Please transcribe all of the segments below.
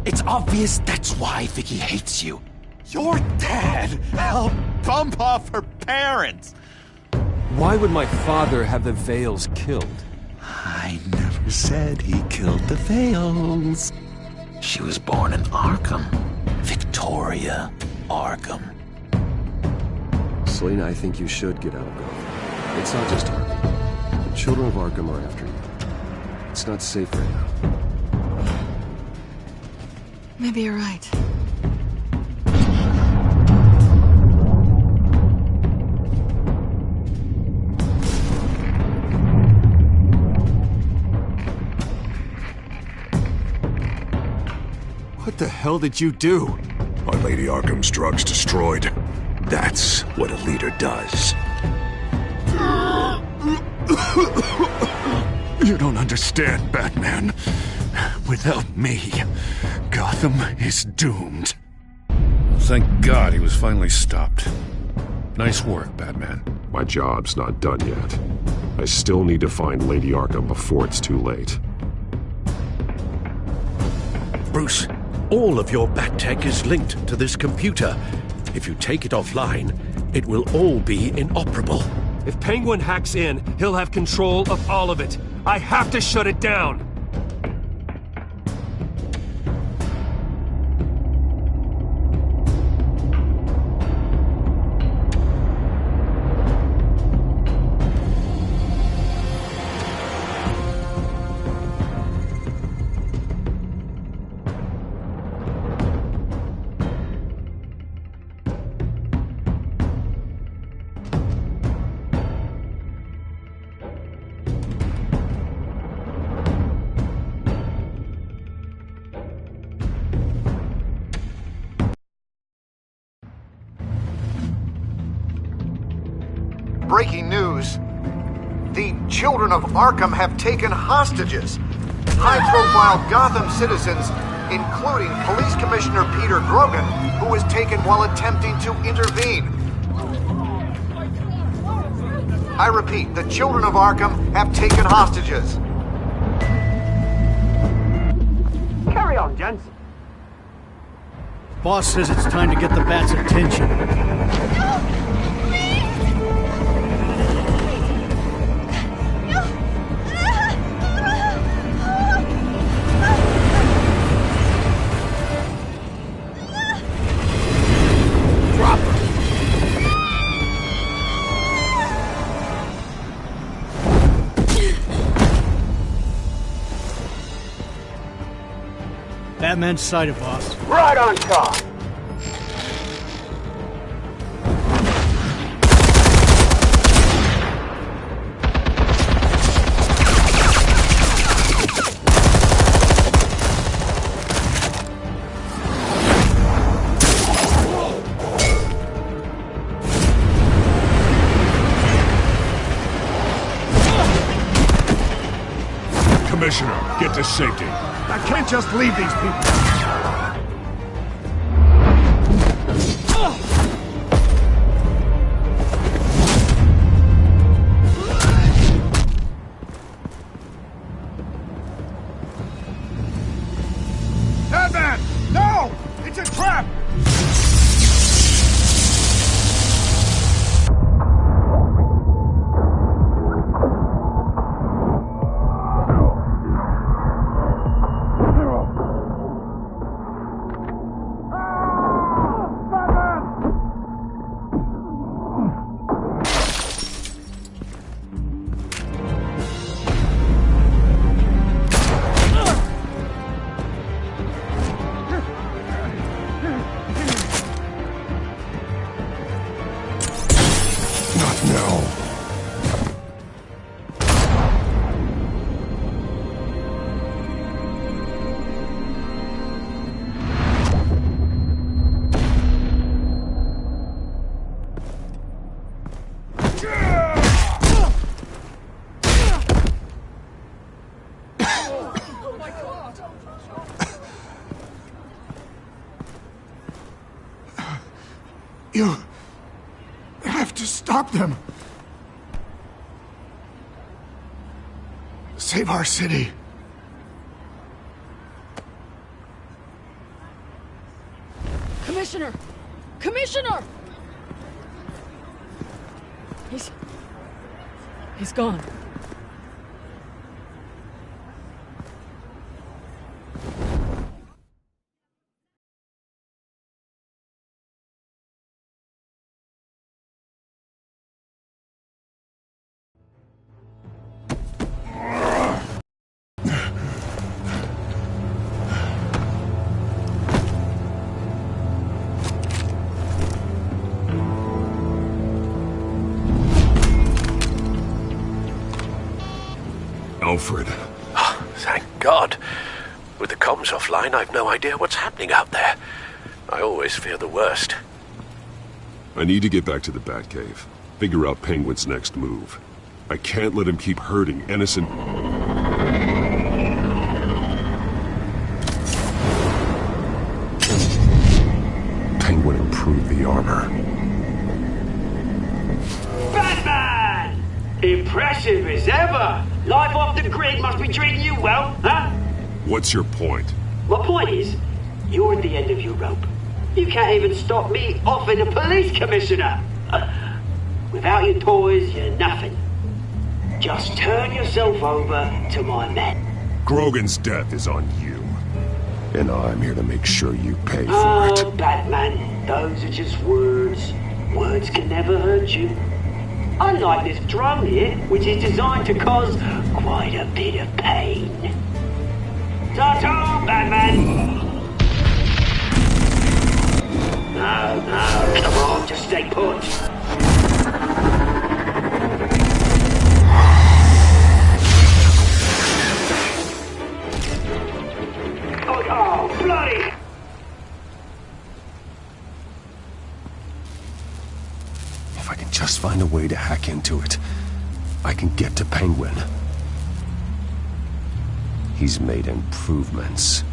It's obvious that's why Vicky hates you. Your dad helped bump off her parents. Why would my father have the Vales killed? I never said he killed the Vales. She was born in Arkham. Victoria Arkham. Selina, I think you should get out of Gotham. It's not just Arkham. The children of Arkham are after you. It's not safe right now. Maybe you're right. What the hell did you do? Our Lady Arkham's drugs destroyed. That's what a leader does. You don't understand, Batman. Without me, Gotham is doomed. Thank God he was finally stopped. Nice work, Batman. My job's not done yet. I still need to find Lady Arkham before it's too late. Bruce, all of your Bat-Tech is linked to this computer. If you take it offline, it will all be inoperable. If Penguin hacks in, he'll have control of all of it. I have to shut it down! Breaking news. The children of Arkham have taken hostages. High-profile Gotham citizens, including Police Commissioner Peter Grogan, who was taken while attempting to intervene. I repeat, the children of Arkham have taken hostages. Carry on, gents. Boss says it's time to get the Bat's attention. Batman's sighted, boss. Right on top. Commissioner, get to safety. I can't just leave these people. Batman! No! It's a trap! You have to stop them. Save our city. Commissioner! Commissioner! He's gone. Alfred. Oh, thank God. With the comms offline, I've no idea what's happening out there. I always fear the worst. I need to get back to the Batcave. Figure out Penguin's next move. I can't let him keep hurting innocent... Penguin improved the armor. Batman! Impressive as ever! Life off the grid must be treating you well, huh? What's your point? My point is, you're at the end of your rope. You can't even stop me offing a police commissioner. Without your toys, you're nothing. Just turn yourself over to my men. Grogan's death is on you. And I'm here to make sure you pay for Oh, it. Batman, those are just words. Words can never hurt you. Unlike this drone here, which is designed to cause quite a bit of pain. Ta-ta, Batman! No, come on, just stay put. Oh, bloody! If I can just find a way to hack into it, I can get to Penguin. He's made improvements,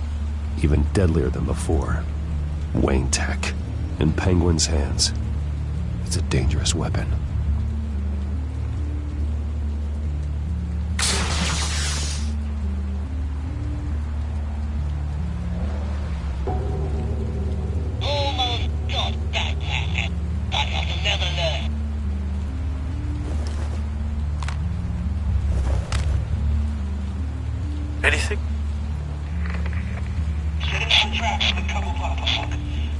even deadlier than before. Wayne Tech, in Penguin's hands. It's a dangerous weapon. Anything?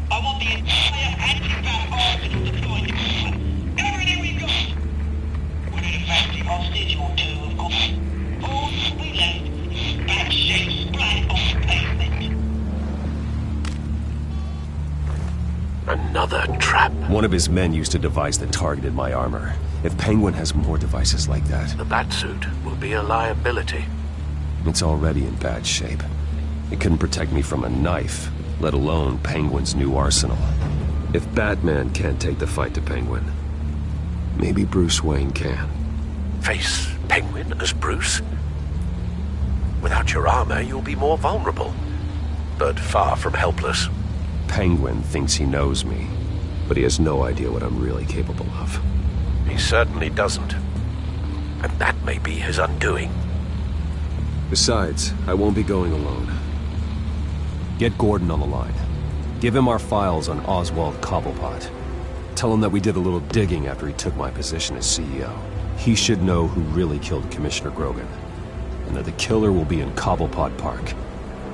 I want the entire anti-bat arsenal deployed. Everything we've got. We need a fancy hostage or two, of course. All we left is bad shape splat on the pavement. Another trap. One of his men used to devise that targeted my armor. If Penguin has more devices like that... The Batsuit will be a liability. It's already in bad shape. It couldn't protect me from a knife, let alone Penguin's new arsenal. If Batman can't take the fight to Penguin, maybe Bruce Wayne can. Face Penguin as Bruce? Without your armor, you'll be more vulnerable, but far from helpless. Penguin thinks he knows me, but he has no idea what I'm really capable of. He certainly doesn't. And that may be his undoing. Besides, I won't be going alone. Get Gordon on the line. Give him our files on Oswald Cobblepot. Tell him that we did a little digging after he took my position as CEO. He should know who really killed Commissioner Grogan, and that the killer will be in Cobblepot Park.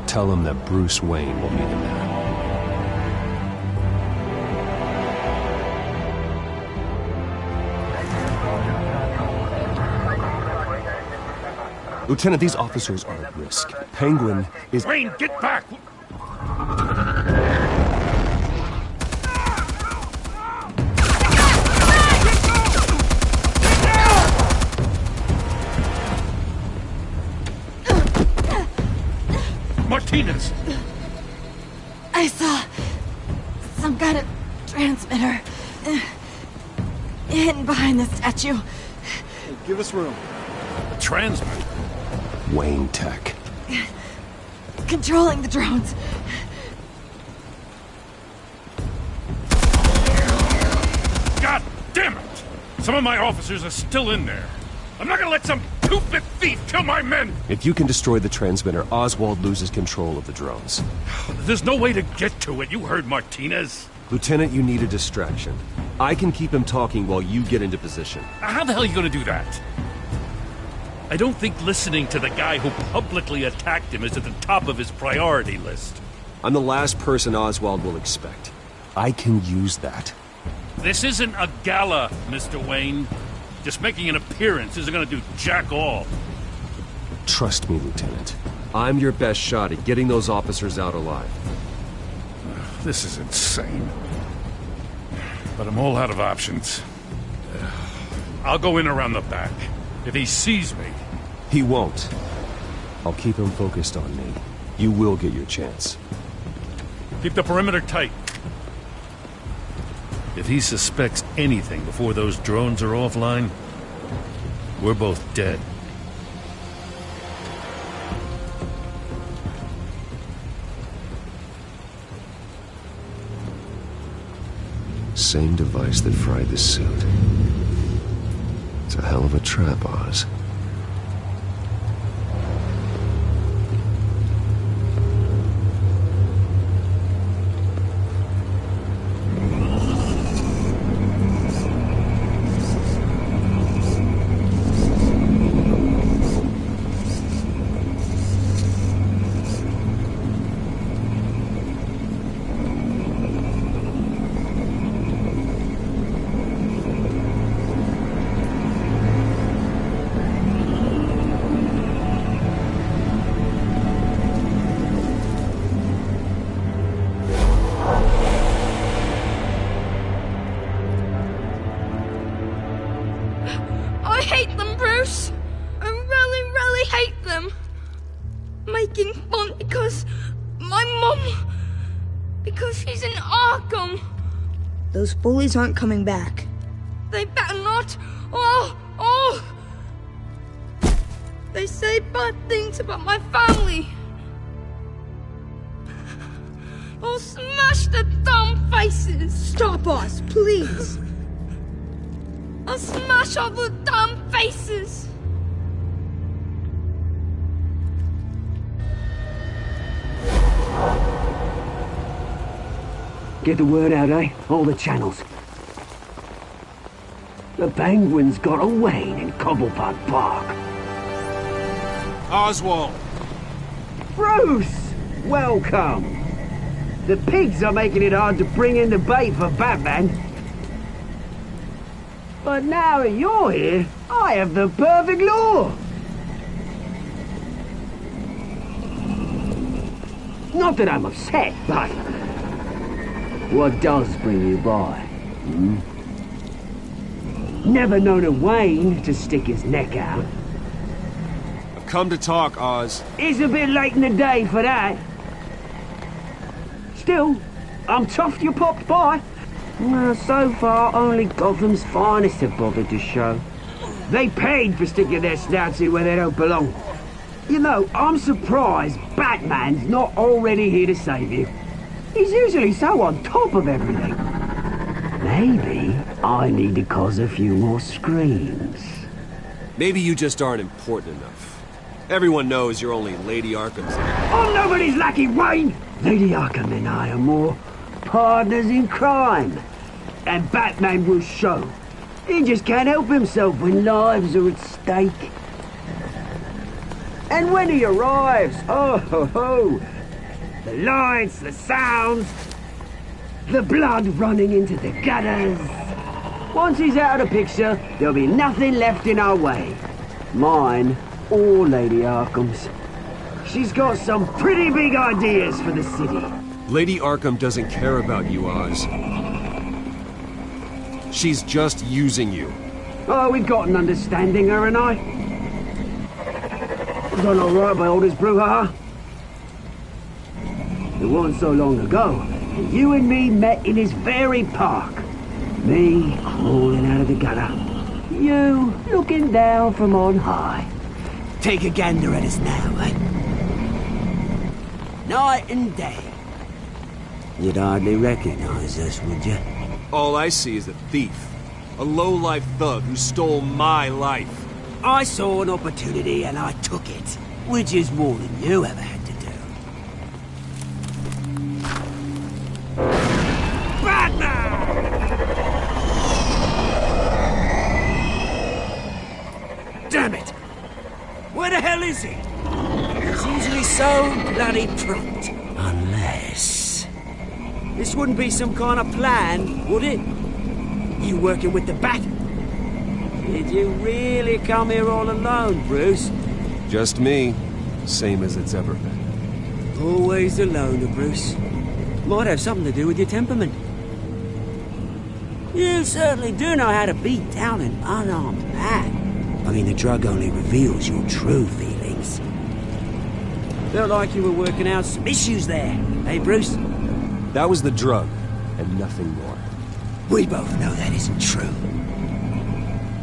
Tell him that Bruce Wayne will meet him there. Lieutenant, these officers are at risk. Penguin is... Wayne, get back! Martinez! I saw some kind of transmitter hidden behind the statue. Hey, give us room. A transmitter? Wayne Tech. Controlling the drones. God damn it! Some of my officers are still in there. I'm not gonna let some stupid thief! Kill my men! If you can destroy the transmitter, Oswald loses control of the drones. There's no way to get to it. You heard Martinez. Lieutenant, you need a distraction. I can keep him talking while you get into position. How the hell are you gonna do that? I don't think listening to the guy who publicly attacked him is at the top of his priority list. I'm the last person Oswald will expect. I can use that. This isn't a gala, Mr. Wayne. Just making an appearance isn't gonna do jack all. Trust me, Lieutenant. I'm your best shot at getting those officers out alive. This is insane. But I'm all out of options. I'll go in around the back. If he sees me... He won't. I'll keep him focused on me. You will get your chance. Keep the perimeter tight. If he suspects anything before those drones are offline, we're both dead. Same device that fried the suit. It's a hell of a trap, Oz. Making fun because my mum... because she's in Arkham. Those bullies aren't coming back. They better not. They say bad things about my family. I'll smash the dumb faces. Stop us, please. I'll smash all the dumb faces. Get the word out, eh? All the channels. The Penguins got a Wayne in Cobblepot Park. Oswald! Bruce! Welcome! The pigs are making it hard to bring in the bait for Batman. But now that you're here, I have the perfect lure! Not that I'm upset, but... what does bring you by? Hmm? Never known a Wayne to stick his neck out. I've come to talk, Oz. It's a bit late in the day for that. Still, I'm chuffed you popped by. Well, so far, only Gotham's finest have bothered to show. They paid for sticking their snouts in where they don't belong. You know, I'm surprised Batman's not already here to save you. He's usually so on top of everything. Maybe I need to cause a few more screams. Maybe you just aren't important enough. Everyone knows you're only Lady Arkham's. I'm nobody's lackey, Wayne! Lady Arkham and I are more partners in crime. And Batman will show. He just can't help himself when lives are at stake. And when he arrives, oh ho ho! The lights, the sounds, the blood running into the gutters. Once he's out of the picture, there'll be nothing left in our way. Mine or Lady Arkham's. She's got some pretty big ideas for the city. Lady Arkham doesn't care about you, Oz. She's just using you. Oh, we've got an understanding, her and I. Done all right by all this brouhaha. It wasn't so long ago that you and me met in this very park. Me crawling out of the gutter. You looking down from on high. Take a gander at us now, eh? Night and day. You'd hardly recognize us, would you? All I see is a thief. A low-life thug who stole my life. I saw an opportunity and I took it, which is more than you ever had to do. Batman! Damn it! Where the hell is he? He's usually so bloody prompt. Unless... This wouldn't be some kind of plan, would it? You working with the Bat? Did you really come here all alone, Bruce? Just me. Same as it's ever been. Always a loner, Bruce. Might have something to do with your temperament. You certainly do know how to beat down an unarmed man. I mean, the drug only reveals your true feelings. Felt like you were working out some issues there, eh, Bruce? That was the drug, and nothing more. We both know that isn't true.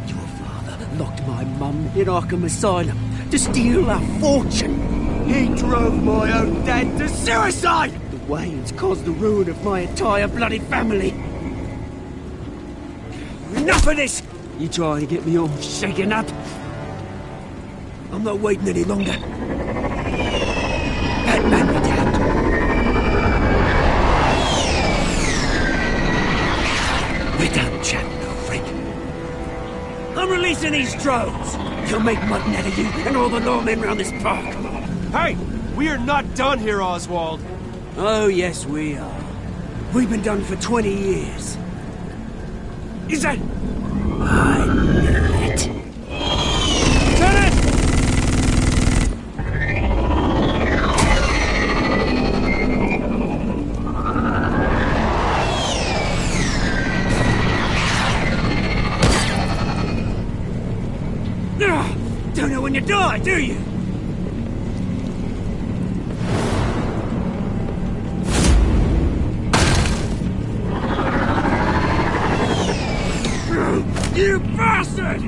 Your father locked my mum in Arkham Asylum to steal our fortune. He drove my own dad to suicide! The Waynes caused the ruin of my entire bloody family. Enough of this! You trying to get me all shaken up? I'm not waiting any longer. Batman be damned. We're done chatting, old freak. I'm releasing these drones. They'll make mutton out of you and all the lawmen around this park. Hey! We are not done here, Oswald. Oh, yes, we are. We've been done for 20 years. Is that... I knew it. Lieutenant! Don't know when you die, do you? You bastard!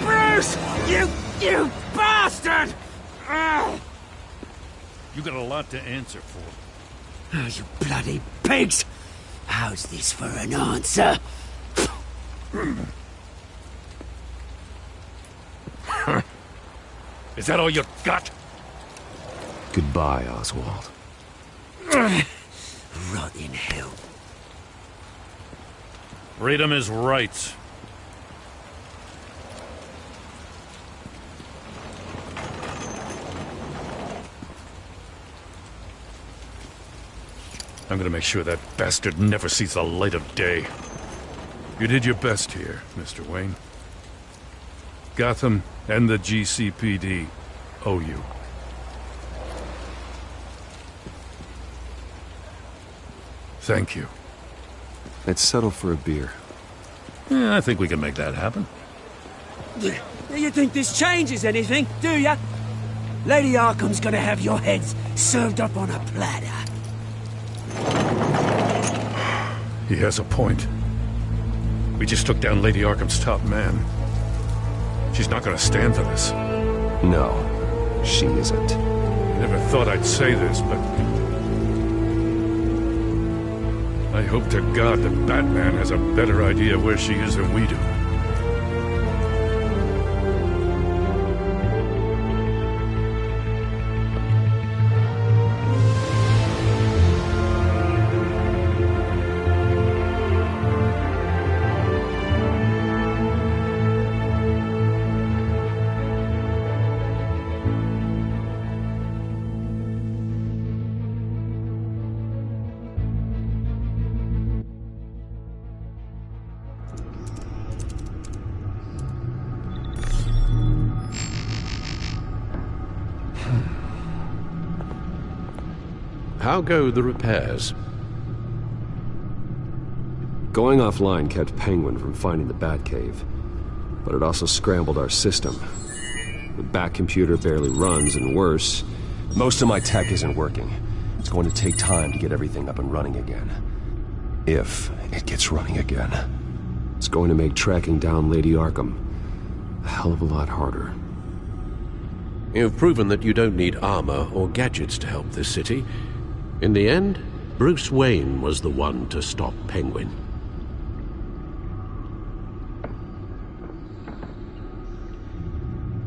Bruce! You bastard! You got a lot to answer for. Oh, you bloody pigs! How's this for an answer? Is that all you got? Goodbye, Oswald. Rot in hell. Freedom is right. I'm gonna make sure that bastard never sees the light of day. You did your best here, Mr. Wayne. Gotham and the GCPD owe you. Thank you. Let's settle for a beer. Yeah, I think we can make that happen. You think this changes anything, do ya? Lady Arkham's gonna have your heads served up on a platter. He has a point. We just took down Lady Arkham's top man. She's not gonna stand for this. No, she isn't. I never thought I'd say this, but... I hope to God that Batman has a better idea where she is than we do. How go the repairs? Going offline kept Penguin from finding the Batcave, but it also scrambled our system. The Bat computer barely runs, and worse, most of my tech isn't working. It's going to take time to get everything up and running again. If it gets running again. It's going to make tracking down Lady Arkham a hell of a lot harder. You've proven that you don't need armor or gadgets to help this city. In the end, Bruce Wayne was the one to stop Penguin.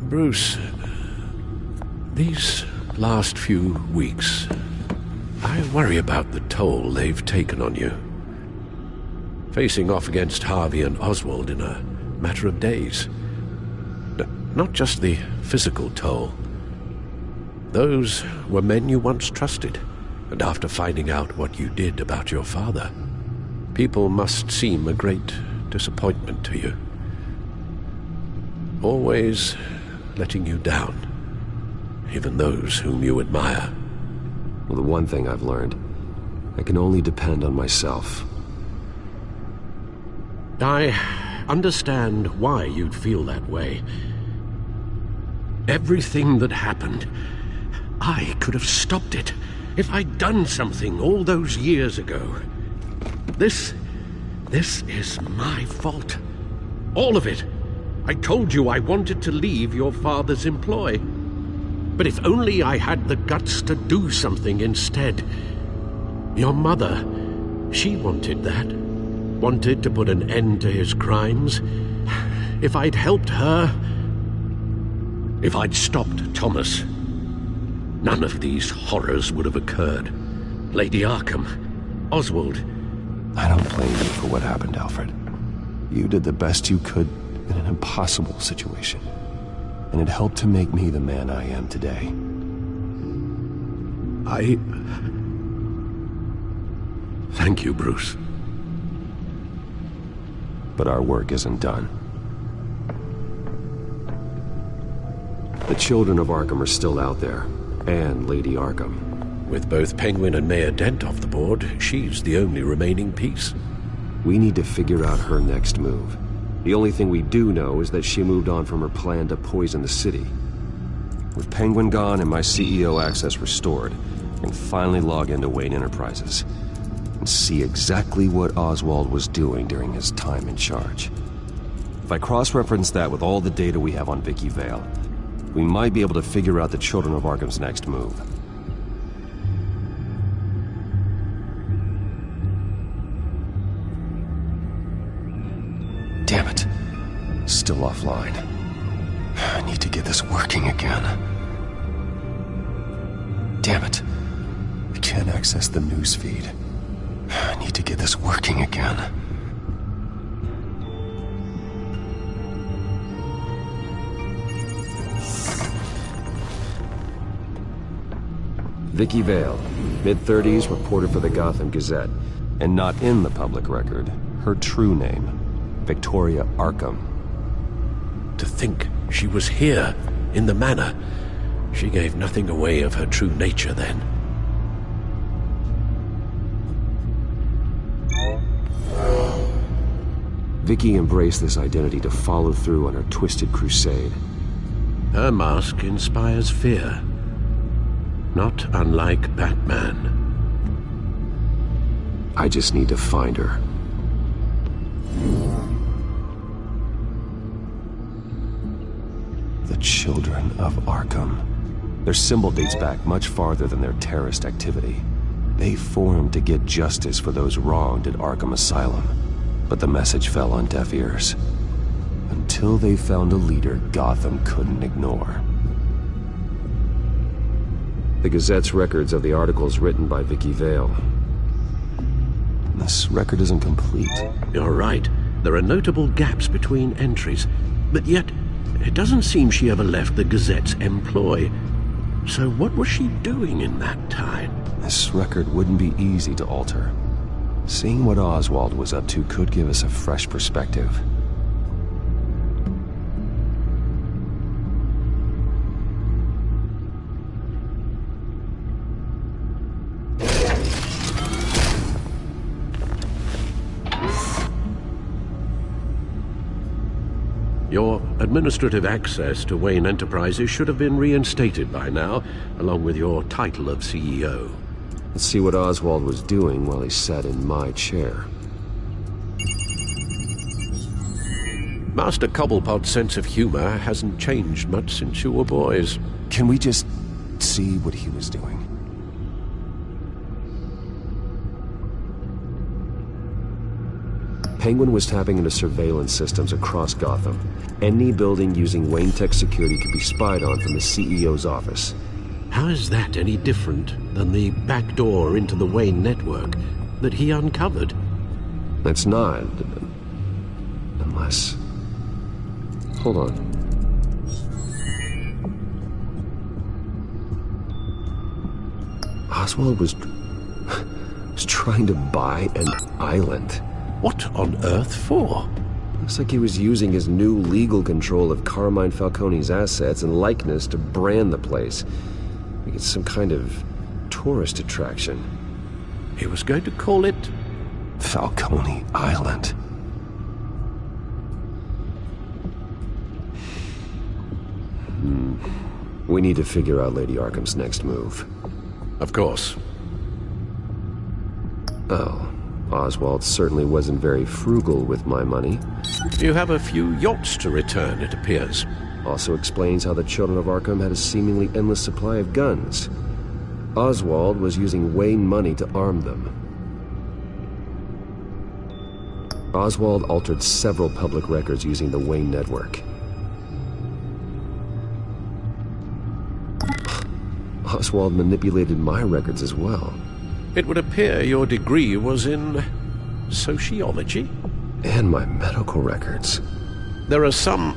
Bruce, these last few weeks, I worry about the toll they've taken on you. Facing off against Harvey and Oswald in a matter of days. Not just the physical toll. Those were men you once trusted, and after finding out what you did about your father, people must seem a great disappointment to you. Always letting you down, even those whom you admire. Well, the one thing I've learned, I can only depend on myself. I understand why you'd feel that way. Everything that happened, I could have stopped it if I'd done something all those years ago. This is my fault. All of it. I told you I wanted to leave your father's employ. But if only I had the guts to do something instead. Your mother, she wanted that. Wanted to put an end to his crimes. If I'd helped her, if I'd stopped Thomas, none of these horrors would have occurred. Lady Arkham, Oswald. I don't blame you for what happened, Alfred. You did the best you could in an impossible situation, and it helped to make me the man I am today. Thank you, Bruce. But our work isn't done. The children of Arkham are still out there, and Lady Arkham. With both Penguin and Mayor Dent off the board, she's the only remaining piece. We need to figure out her next move. The only thing we do know is that she moved on from her plan to poison the city. With Penguin gone and my CEO access restored, I can finally log into Wayne Enterprises and see exactly what Oswald was doing during his time in charge. If I cross-reference that with all the data we have on Vicky Vale, we might be able to figure out the Children of Arkham's next move. Damn it. Still offline. I need to get this working again. Damn it. I can't access the news feed. I need to get this working again. Vicky Vale, mid-30s, reporter for the Gotham Gazette, and not in the public record, her true name, Victoria Arkham. To think she was here, in the manor. She gave nothing away of her true nature then. Vicky embraced this identity to follow through on her twisted crusade. Her mask inspires fear. Not unlike Batman. I just need to find her. The Children of Arkham. Their symbol dates back much farther than their terrorist activity. They formed to get justice for those wronged at Arkham Asylum. But the message fell on deaf ears. Until they found a leader Gotham couldn't ignore. The Gazette's records of the articles written by Vicky Vale. This record isn't complete. You're right. There are notable gaps between entries. But yet, it doesn't seem she ever left the Gazette's employ. So what was she doing in that time? This record wouldn't be easy to alter. Seeing what Oswald was up to could give us a fresh perspective. Your administrative access to Wayne Enterprises should have been reinstated by now, along with your title of CEO. Let's see what Oswald was doing while he sat in my chair. Master Cobblepot's sense of humor hasn't changed much since you were boys. Can we just see what he was doing? Penguin was tapping into surveillance systems across Gotham. Any building using Wayne Tech security could be spied on from the CEO's office. How is that any different than the back door into the Wayne network that he uncovered? That's not. Unless... Hold on. Oswald was trying to buy an island. What on earth for? Looks like he was using his new legal control of Carmine Falcone's assets and likeness to brand the place. Like it's some kind of tourist attraction. He was going to call it... Falcone Island. We need to figure out Lady Arkham's next move. Of course. Oh, Oswald certainly wasn't very frugal with my money. You have a few yachts to return, it appears. Also explains how the children of Arkham had a seemingly endless supply of guns. Oswald was using Wayne money to arm them. Oswald altered several public records using the Wayne network. Oswald manipulated my records as well. It would appear your degree was in... sociology? And my medical records. There are some...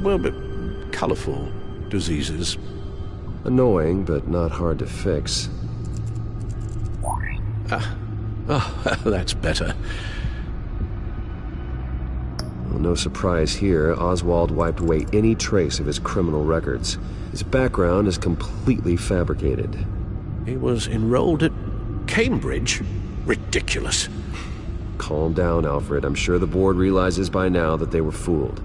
well, but colorful diseases. Annoying, but not hard to fix. That's better. Well, no surprise here, Oswald wiped away any trace of his criminal records. His background is completely fabricated. He was enrolled at Cambridge? Ridiculous. Calm down, Alfred. I'm sure the board realizes by now that they were fooled.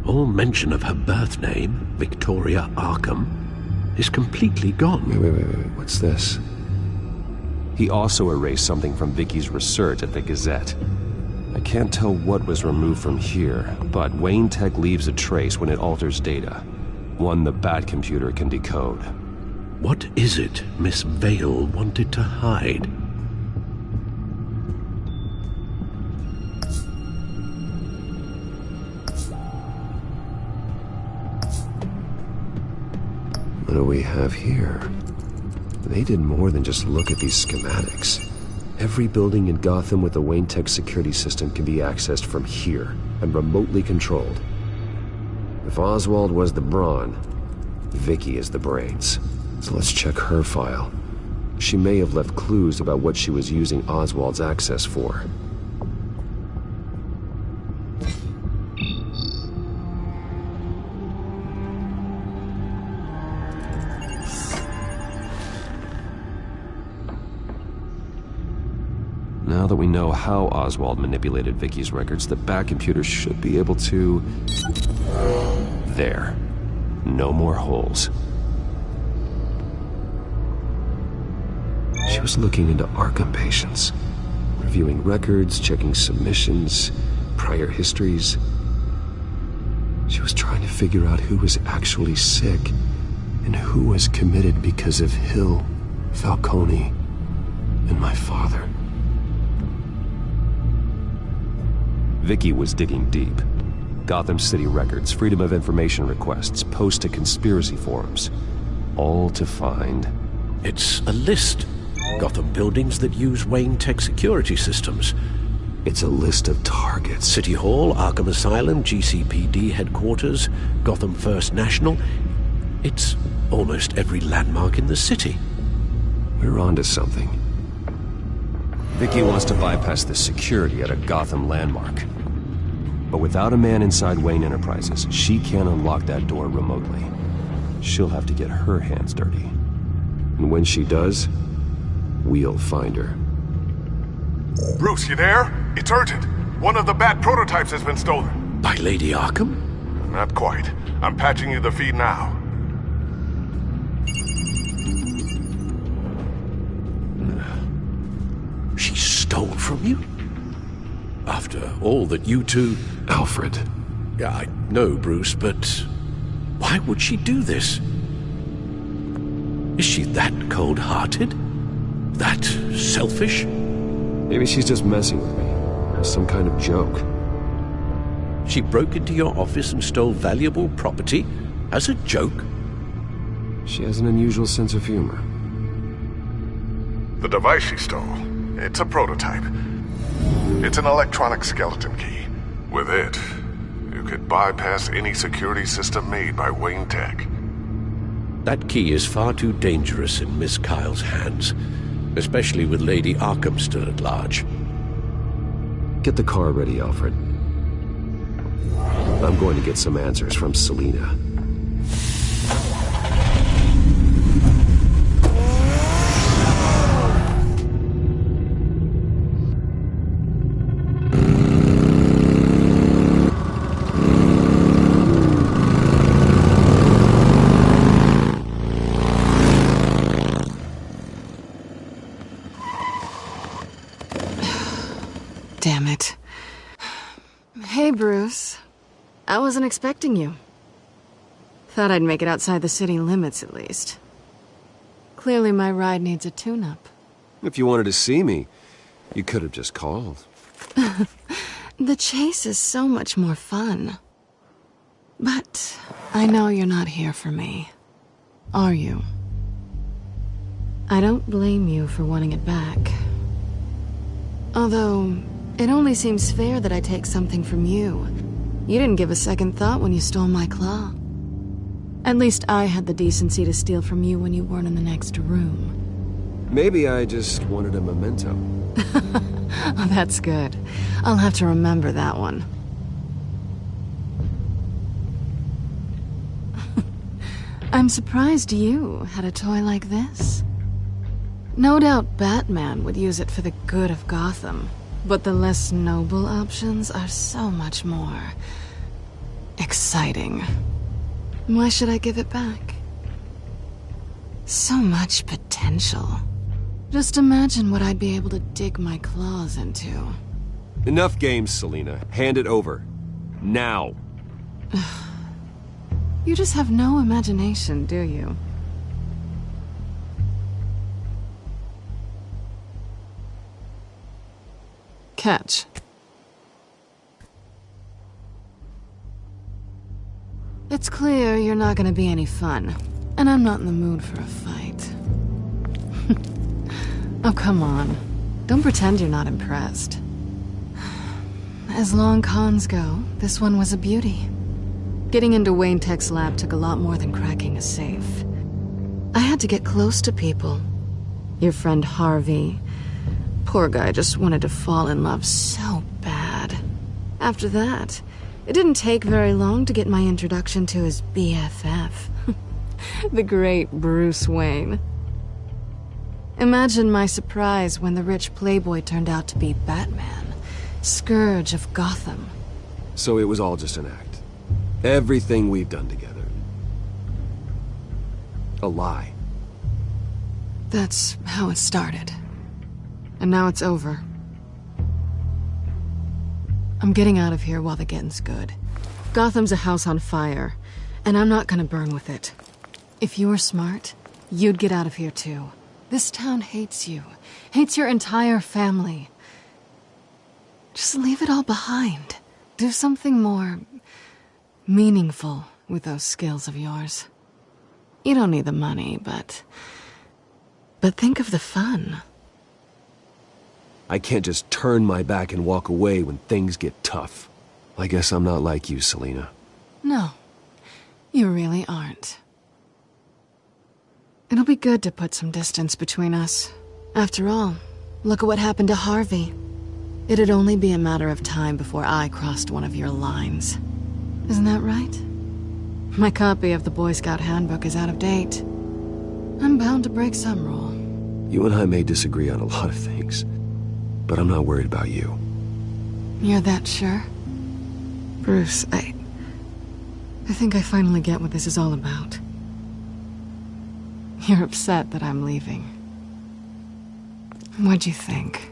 All mention of her birth name, Victoria Arkham, is completely gone. Wait. What's this? He also erased something from Vicky's research at the Gazette. I can't tell what was removed from here, but Wayne Tech leaves a trace when it alters data. One the Bat computer can decode. What is it Miss Vale wanted to hide? What do we have here? They did more than just look at these schematics. Every building in Gotham with the Wayne Tech security system can be accessed from here and remotely controlled. If Oswald was the brawn, Vicky is the brains. So let's check her file. She may have left clues about what she was using Oswald's access for. Now that we know how Oswald manipulated Vicky's records, the Bat computer should be able to... There. No more holes. She was looking into Arkham patients, reviewing records, checking submissions, prior histories. She was trying to figure out who was actually sick and who was committed because of Hill, Falcone, and my father. Vicky was digging deep. Gotham City records, Freedom of Information requests, posts to conspiracy forums. All to find... It's a list. Gotham buildings that use Wayne Tech security systems. It's a list of targets. City Hall, Arkham Asylum, GCPD headquarters, Gotham First National. It's almost every landmark in the city. We're onto something. Vicky wants to bypass the security at a Gotham landmark. But without a man inside Wayne Enterprises, she can't unlock that door remotely. She'll have to get her hands dirty. And when she does, we'll find her. Bruce, you there? It's urgent. One of the Bat prototypes has been stolen. By Lady Arkham? Not quite. I'm patching you the feed now. She stole from you? After all that you two... Alfred. Yeah, I know, Bruce, but why would she do this? Is she that cold-hearted? That selfish? Maybe she's just messing with me. As some kind of joke. She broke into your office and stole valuable property as a joke? She has an unusual sense of humor. The device she stole, it's a prototype. It's an electronic skeleton key. With it, you could bypass any security system made by Wayne Tech. That key is far too dangerous in Miss Kyle's hands, especially with Lady Arkham still at large. Get the car ready, Alfred. I'm going to get some answers from Selina. Damn it. Hey, Bruce. I wasn't expecting you. Thought I'd make it outside the city limits, at least. Clearly my ride needs a tune-up. If you wanted to see me, you could have just called. The chase is so much more fun. But I know you're not here for me. Are you? I don't blame you for wanting it back. Although, it only seems fair that I take something from you. You didn't give a second thought when you stole my claw. At least I had the decency to steal from you when you weren't in the next room. Maybe I just wanted a memento. Oh, that's good. I'll have to remember that one. I'm surprised you had a toy like this. No doubt Batman would use it for the good of Gotham, but the less noble options are so much more exciting. Why should I give it back? So much potential. Just imagine what I'd be able to dig my claws into. Enough games, Selina. Hand it over. Now. You just have no imagination, do you? Catch. It's clear you're not gonna be any fun, and I'm not in the mood for a fight. Oh, come on. Don't pretend you're not impressed. As long cons go, this one was a beauty. Getting into Wayne Tech's lab took a lot more than cracking a safe. I had to get close to people. Your friend Harvey. Poor guy just wanted to fall in love so bad. After that, it didn't take very long to get my introduction to his BFF. The great Bruce Wayne. Imagine my surprise when the rich playboy turned out to be Batman, Scourge of Gotham. So it was all just an act. Everything we've done together. A lie. That's how it started. And now it's over. I'm getting out of here while the getting's good. Gotham's a house on fire, and I'm not gonna burn with it. If you were smart, you'd get out of here too. This town hates you. Hates your entire family. Just leave it all behind. Do something more meaningful with those skills of yours. You don't need the money, but think of the fun. I can't just turn my back and walk away when things get tough. I guess I'm not like you, Selina. No, you really aren't. It'll be good to put some distance between us. After all, look at what happened to Harvey. It'd only be a matter of time before I crossed one of your lines. Isn't that right? My copy of the Boy Scout Handbook is out of date. I'm bound to break some rule. You and I may disagree on a lot of things, but I'm not worried about you. You're that sure? Bruce, I think I finally get what this is all about. You're upset that I'm leaving. What'd you think?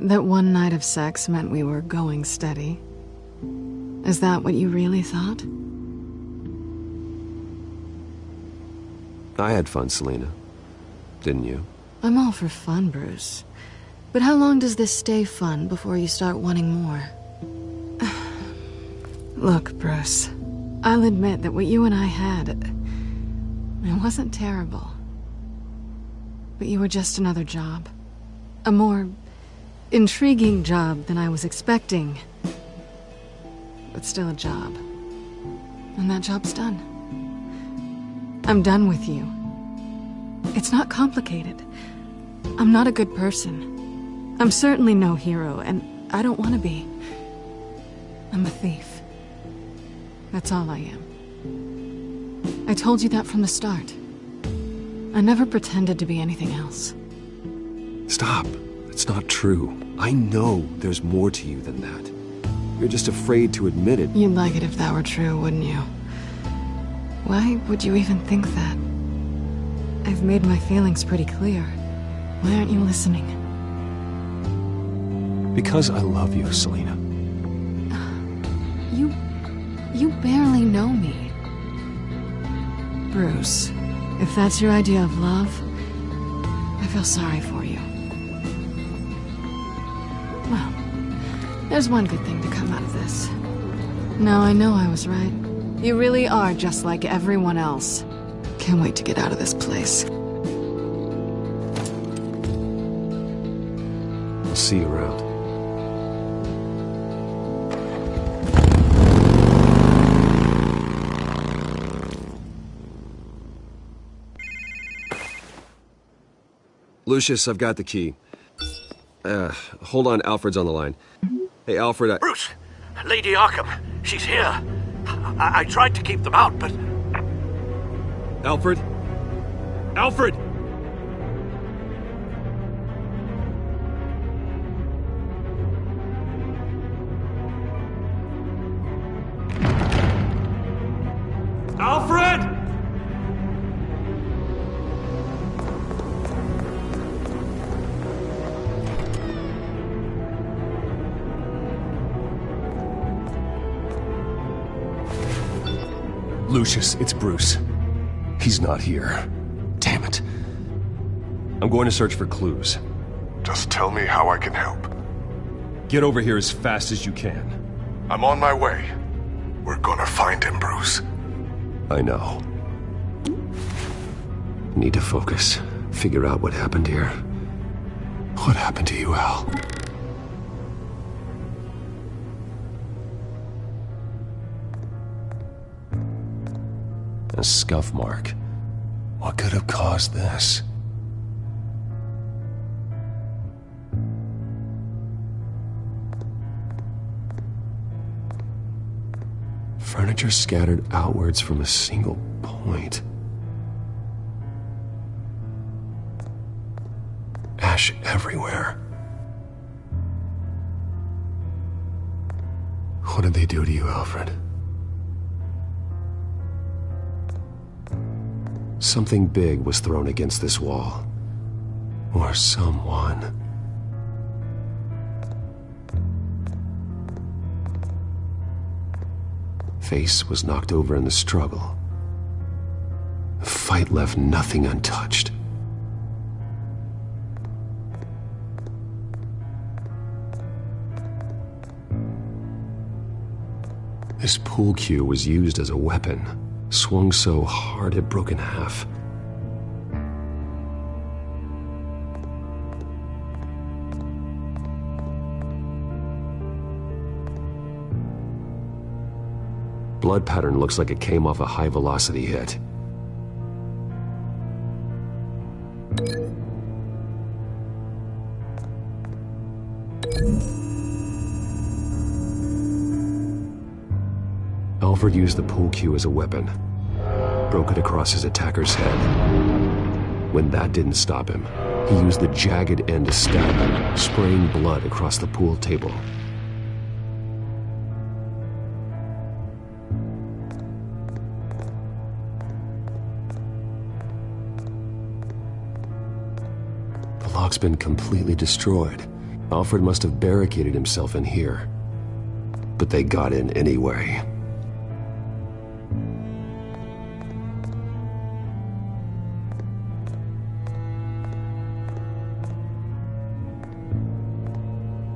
That one night of sex meant we were going steady? Is that what you really thought? I had fun, Selina. Didn't you? I'm all for fun, Bruce. But how long does this stay fun before you start wanting more? Look, Bruce, I'll admit that what you and I had, it wasn't terrible. But you were just another job. A more intriguing job than I was expecting. But still a job. And that job's done. I'm done with you. It's not complicated. I'm not a good person. I'm certainly no hero, and I don't want to be. I'm a thief. That's all I am. I told you that from the start. I never pretended to be anything else. Stop. It's not true. I know there's more to you than that. You're just afraid to admit it. You'd like it if that were true, wouldn't you? Why would you even think that? I've made my feelings pretty clear. Why aren't you listening? Because I love you, Selina. You barely know me. Bruce, if that's your idea of love, I feel sorry for you. Well, there's one good thing to come out of this. Now I know I was right. You really are just like everyone else. Can't wait to get out of this place. I'll see you around. Lucius, I've got the key. Hold on, Alfred's on the line. Hey, Alfred, Bruce! Lady Arkham, she's here. I tried to keep them out, but... Alfred? Alfred! Alfred! Lucius, it's Bruce. He's not here. Damn it. I'm going to search for clues. Just tell me how I can help. Get over here as fast as you can. I'm on my way. We're gonna find him, Bruce. I know. Need to focus. Figure out what happened here. What happened to you, Al? A scuff mark. What could have caused this? Furniture scattered outwards from a single point. Ash everywhere. What did they do to you, Alfred? Something big was thrown against this wall. Or someone. Face was knocked over in the struggle. The fight left nothing untouched. This pool cue was used as a weapon, swung so hard it broke in half. Blood pattern looks like it came off a high-velocity hit. Alfred used the pool cue as a weapon. Broke it across his attacker's head. When that didn't stop him, He used the jagged end to stab him, spraying blood across the pool table. The lock's been completely destroyed. Alfred must have barricaded himself in here. But they got in anyway.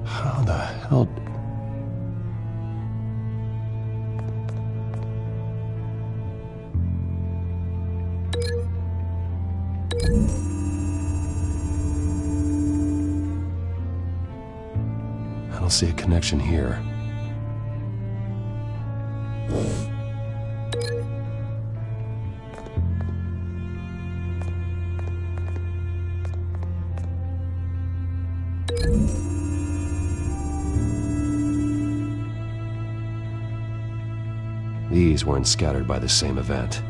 How the hell... I don't see a connection here. These weren't scattered by the same event.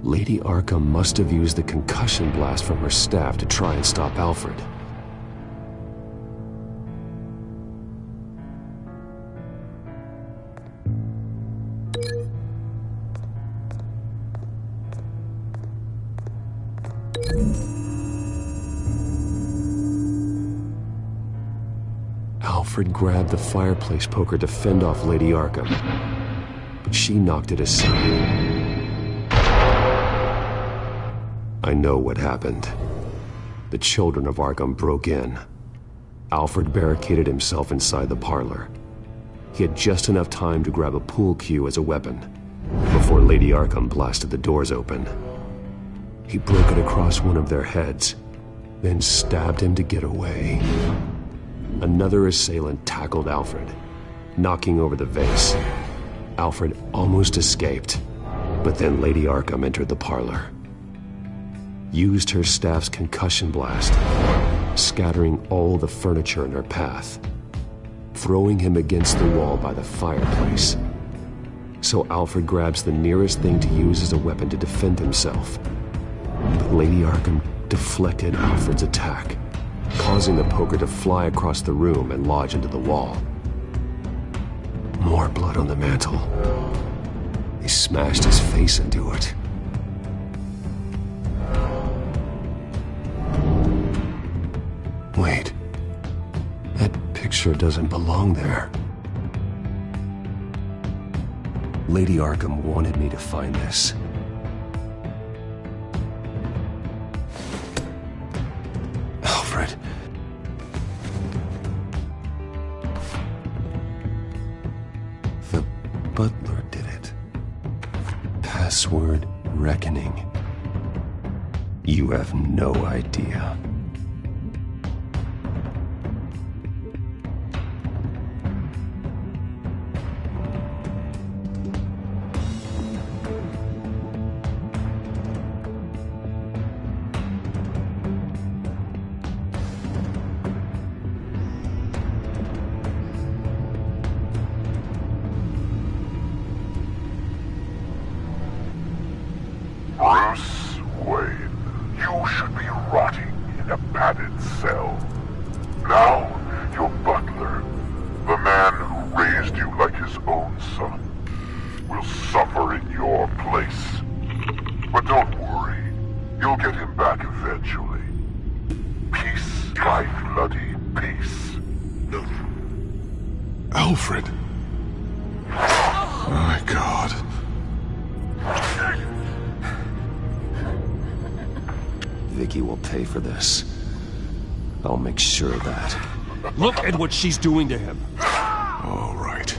Lady Arkham must have used the concussion blast from her staff to try and stop Alfred. Alfred grabbed the fireplace poker to fend off Lady Arkham, but she knocked it aside. I know what happened. The children of Arkham broke in. Alfred barricaded himself inside the parlor. He had just enough time to grab a pool cue as a weapon before Lady Arkham blasted the doors open. He broke it across one of their heads, then stabbed him to get away. Another assailant tackled Alfred, knocking over the vase. Alfred almost escaped, but then Lady Arkham entered the parlor. Used her staff's concussion blast, scattering all the furniture in her path, throwing him against the wall by the fireplace. So Alfred grabs the nearest thing to use as a weapon to defend himself. But Lady Arkham deflected Alfred's attack, causing the poker to fly across the room and lodge into the wall. More blood on the mantle. He smashed his face into it. Wait, that picture doesn't belong there. Lady Arkham wanted me to find this. Alfred. The butler did it. Password reckoning. You have no idea. Bruce Wayne, you should be rotting in a padded cell. Now, your butler, the man who raised you like his own son, will suffer in your place. But don't worry, you'll get him back eventually. Peace by bloody peace. Alfred! My God. Vicky will pay for this. I'll make sure of that. Look at what she's doing to him. All right.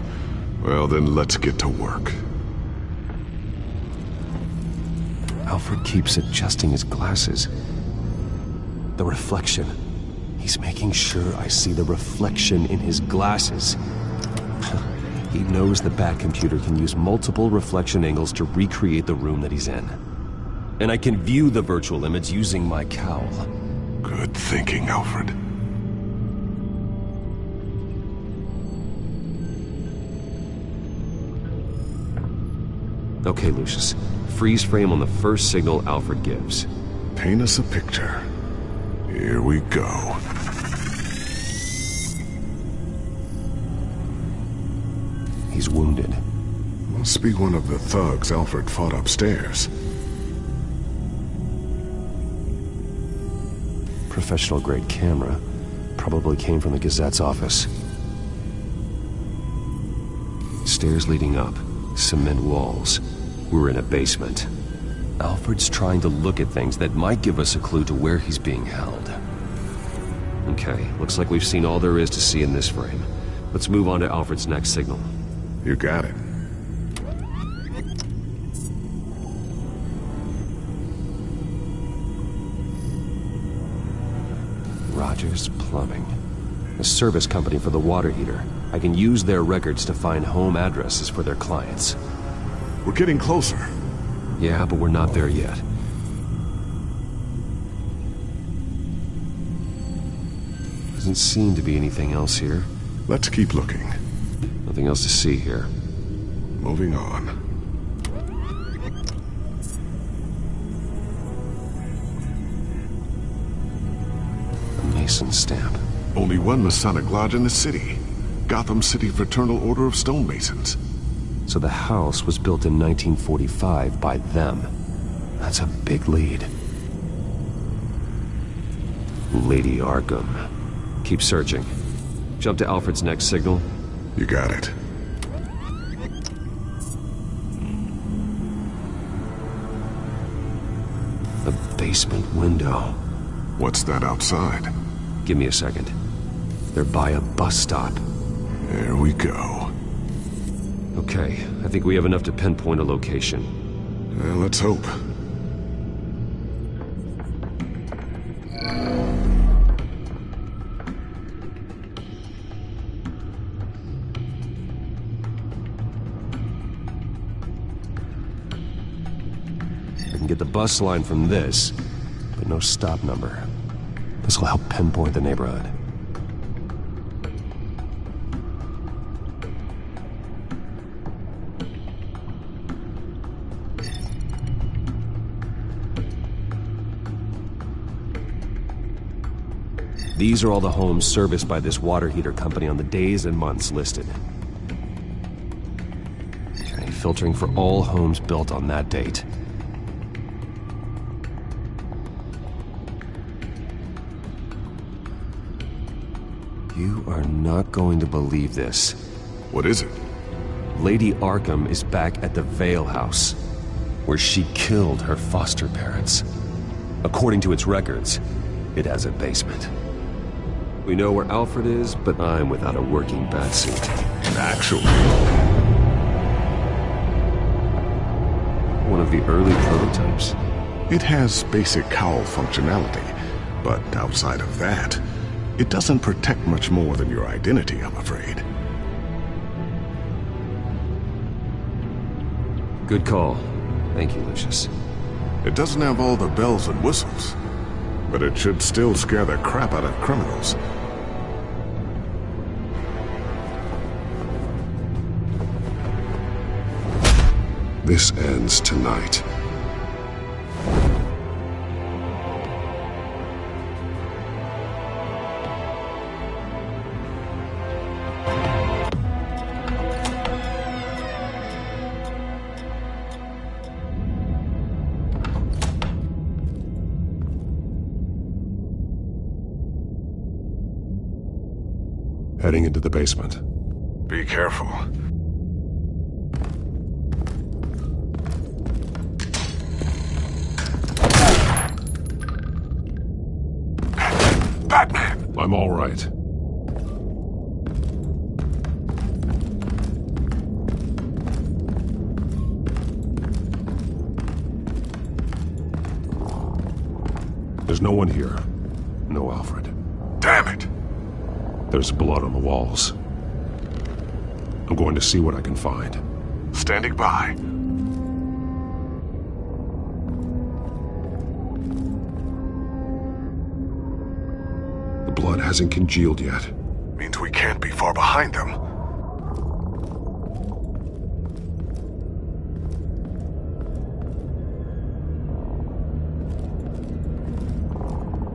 Well, then let's get to work. Alfred keeps adjusting his glasses. The reflection. He's making sure I see the reflection in his glasses. He knows the Batcomputer can use multiple reflection angles to recreate the room that he's in. And I can view the virtual image using my cowl. Good thinking, Alfred. Okay, Lucius. Freeze frame on the first signal Alfred gives. Paint us a picture. Here we go. He's wounded. Must be one of the thugs Alfred fought upstairs. Professional-grade camera. Probably came from the Gazette's office. Stairs leading up. Cement walls. We're in a basement. Alfred's trying to look at things that might give us a clue to where he's being held. Okay, looks like we've seen all there is to see in this frame. Let's move on to Alfred's next signal. You got it. Rogers Plumbing. A service company for the water heater. I can use their records to find home addresses for their clients. We're getting closer. Yeah, but we're not there yet. Doesn't seem to be anything else here. Let's keep looking. Nothing else to see here. Moving on. A Mason stamp. Only one Masonic lodge in the city. Gotham City Fraternal Order of Stonemasons. So the house was built in 1945 by them. That's a big lead. Lady Arkham. Keep searching. Jump to Alfred's next signal. You got it. The basement window. What's that outside? Give me a second. They're by a bus stop. There we go. Okay, I think we have enough to pinpoint a location. Well, let's hope. I can get the bus line from this, but no stop number. This will help pinpoint the neighborhood. These are all the homes serviced by this water heater company on the days and months listed. Okay, filtering for all homes built on that date. You are not going to believe this. What is it? Lady Arkham is back at the Vale House, where she killed her foster parents. According to its records, it has a basement. We know where Alfred is, but I'm without a working batsuit. Actually, one of the early prototypes. It has basic cowl functionality, but outside of that, it doesn't protect much more than your identity, I'm afraid. Good call. Thank you, Lucius. It doesn't have all the bells and whistles, but it should still scare the crap out of criminals. This ends tonight. Heading into the basement. Be careful. Batman! I'm all right. There's no one here. No Alfred. Damn it! There's blood on the walls. I'm going to see what I can find. Standing by. The blood hasn't congealed yet. Means we can't be far behind them.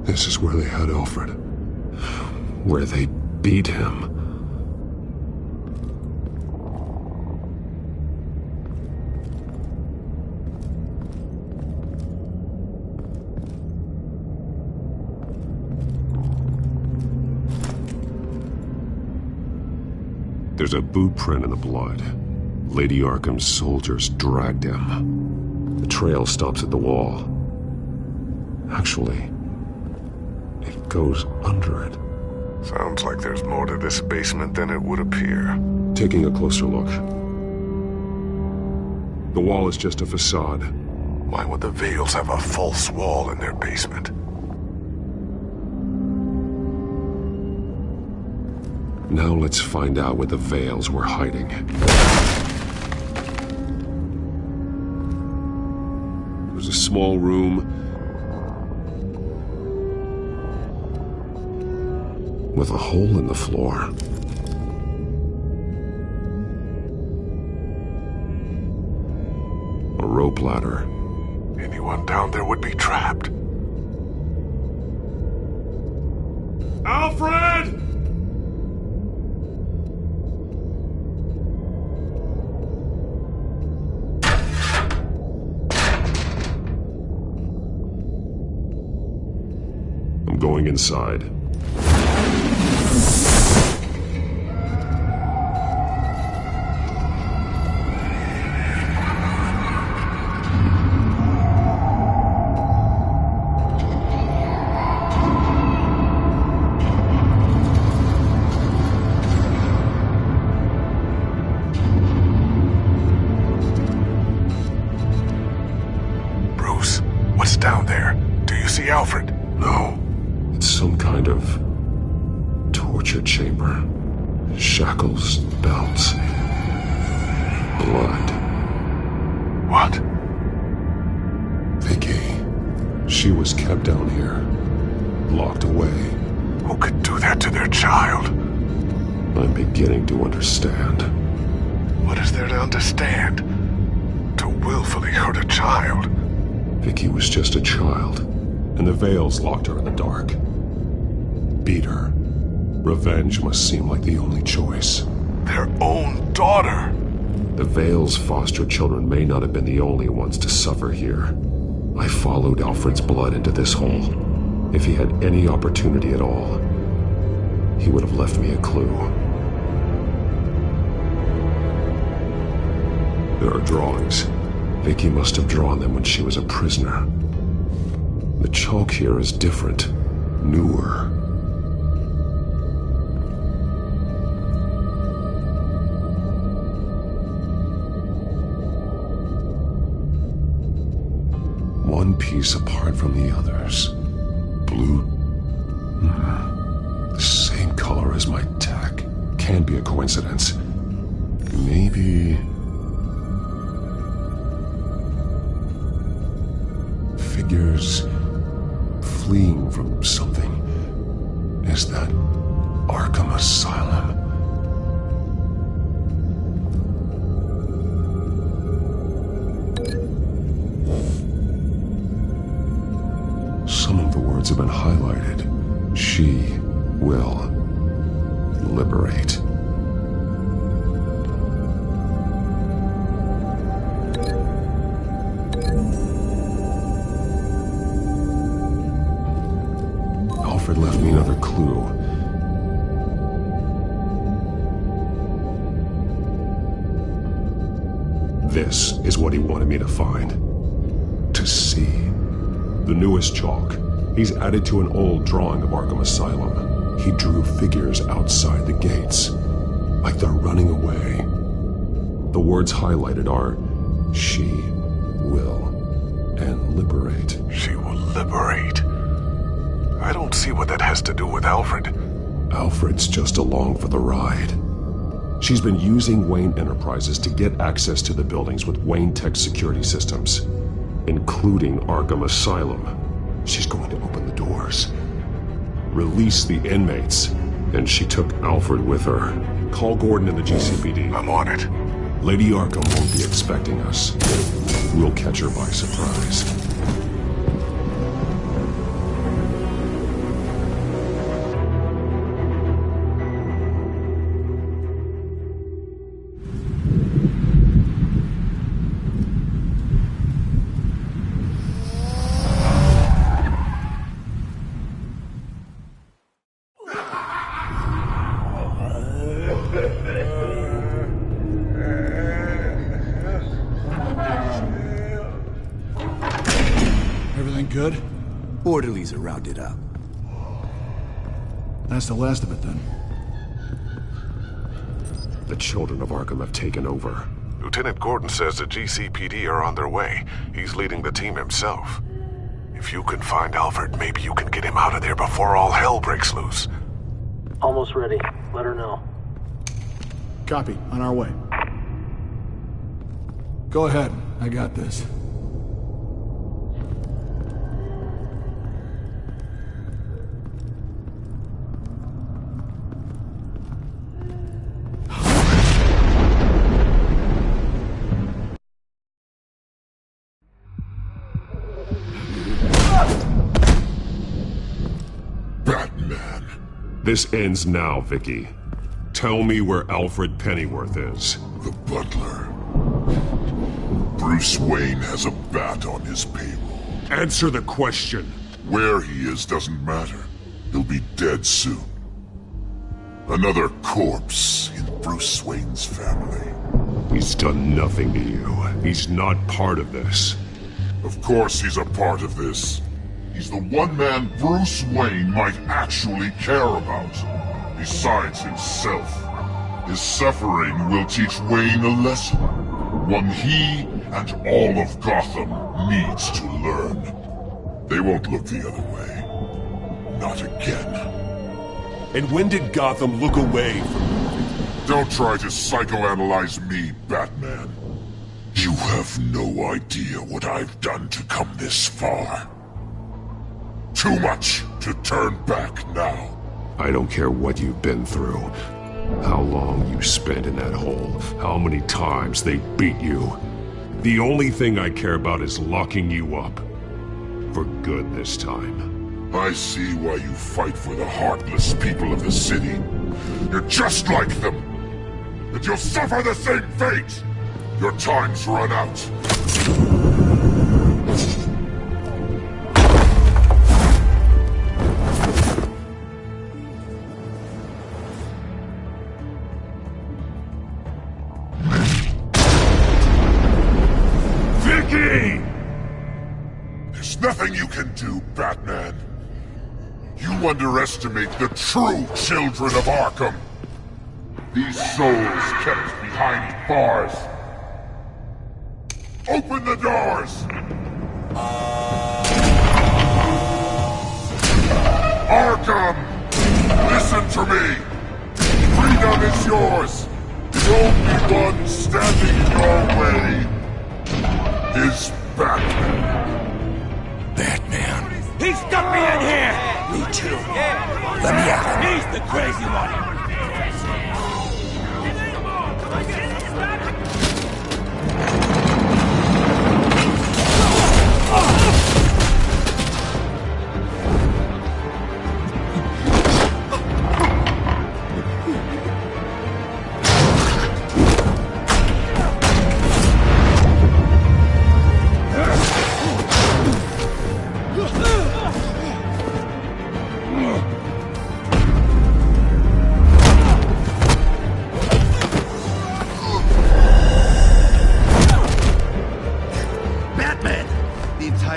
This is where they had Alfred. Where they beat him. There's a boot print in the blood. Lady Arkham's soldiers dragged him. The trail stops at the wall. Actually, it goes under it. Sounds like there's more to this basement than it would appear. Taking a closer look. The wall is just a facade. Why would the Vales have a false wall in their basement? Now let's find out where the Vales were hiding. There's a small room with a hole in the floor. A rope ladder. Anyone down there would be trapped. Alfred! I'm going inside. Bruce, what's down there? Do you see Alfred? No. It's some kind of torture chamber. Shackles, belts, blood. What? Vicky. She was kept down here, locked away. Who could do that to their child? I'm beginning to understand. What is there to understand? To willfully hurt a child? Vicky was just a child, and the Vales locked her in the dark. Beat her. Revenge must seem like the only choice. Their own daughter! The Vales' foster children may not have been the only ones to suffer here. I followed Alfred's blood into this hole. If he had any opportunity at all, he would have left me a clue. There are drawings. Vicky must have drawn them when she was a prisoner. The chalk here is different, newer. One piece apart from the others. Blue. The same color as my tech. Can't be a coincidence. Maybe... figures fleeing from something. Is that Arkham Asylum? Some of the words have been highlighted. She will liberate. Alfred left me another clue. This is what he wanted me to find. To see. The newest chalk. He's added to an old drawing of Arkham Asylum. He drew figures outside the gates. Like they're running away. The words highlighted are, she will, and liberate. She will liberate. I don't see what that has to do with Alfred. Alfred's just along for the ride. She's been using Wayne Enterprises to get access to the buildings with Wayne Tech security systems, including Arkham Asylum. She's going to open the doors, release the inmates, and she took Alfred with her. Call Gordon in the GCPD. I'm on it. Lady Arkham won't be expecting us. We'll catch her by surprise. Everything good? Orderlies are rounded up. That's the last of it, then. The children of Arkham have taken over. Lieutenant Gordon says the GCPD are on their way. He's leading the team himself. If you can find Alfred, maybe you can get him out of there before all hell breaks loose. Almost ready. Let her know. Copy. On our way. Go ahead. I got this. Batman. This ends now, Vicky. Tell me where Alfred Pennyworth is. The butler. Bruce Wayne has a bat on his payroll. Answer the question. Where he is doesn't matter. He'll be dead soon. Another corpse in Bruce Wayne's family. He's done nothing to you. He's not part of this. Of course he's a part of this. He's the one man Bruce Wayne might actually care about. Besides himself. His suffering will teach Wayne a lesson. One he and all of Gotham needs to learn. They won't look the other way. Not again. And when did Gotham look away from you? Don't try to psychoanalyze me, Batman. You have no idea what I've done to come this far. Too much to turn back now. I don't care what you've been through. How long you spent in that hole. How many times they beat you. The only thing I care about is locking you up. For good this time. I see why you fight for the heartless people of the city. You're just like them. And you'll suffer the same fate. Your time's run out. There's nothing you can do, Batman. You underestimate the true children of Arkham. These souls kept behind bars. Open the doors! Arkham! Listen to me! Freedom is yours! The only one standing in your way is Batman. Batman. He stuck me in here! Me too. Let me out. He's the crazy one!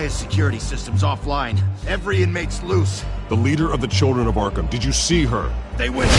Security system's offline. Every inmate's loose. The leader of the Children of Arkham. Did you see her? They went.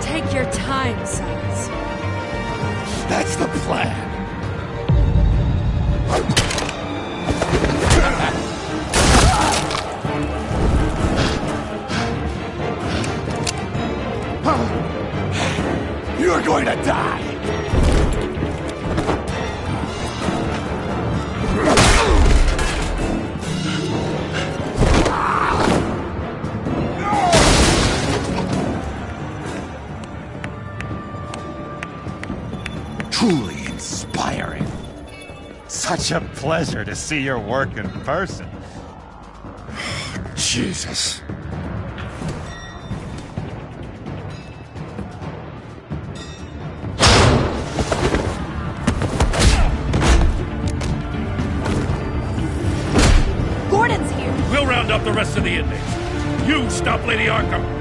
Take your time, sons. That's the plan. You're going to die! Truly inspiring. Such a pleasure to see your work in person. Jesus. Gordon's here. We'll round up the rest of the inmates. You stop Lady Arkham.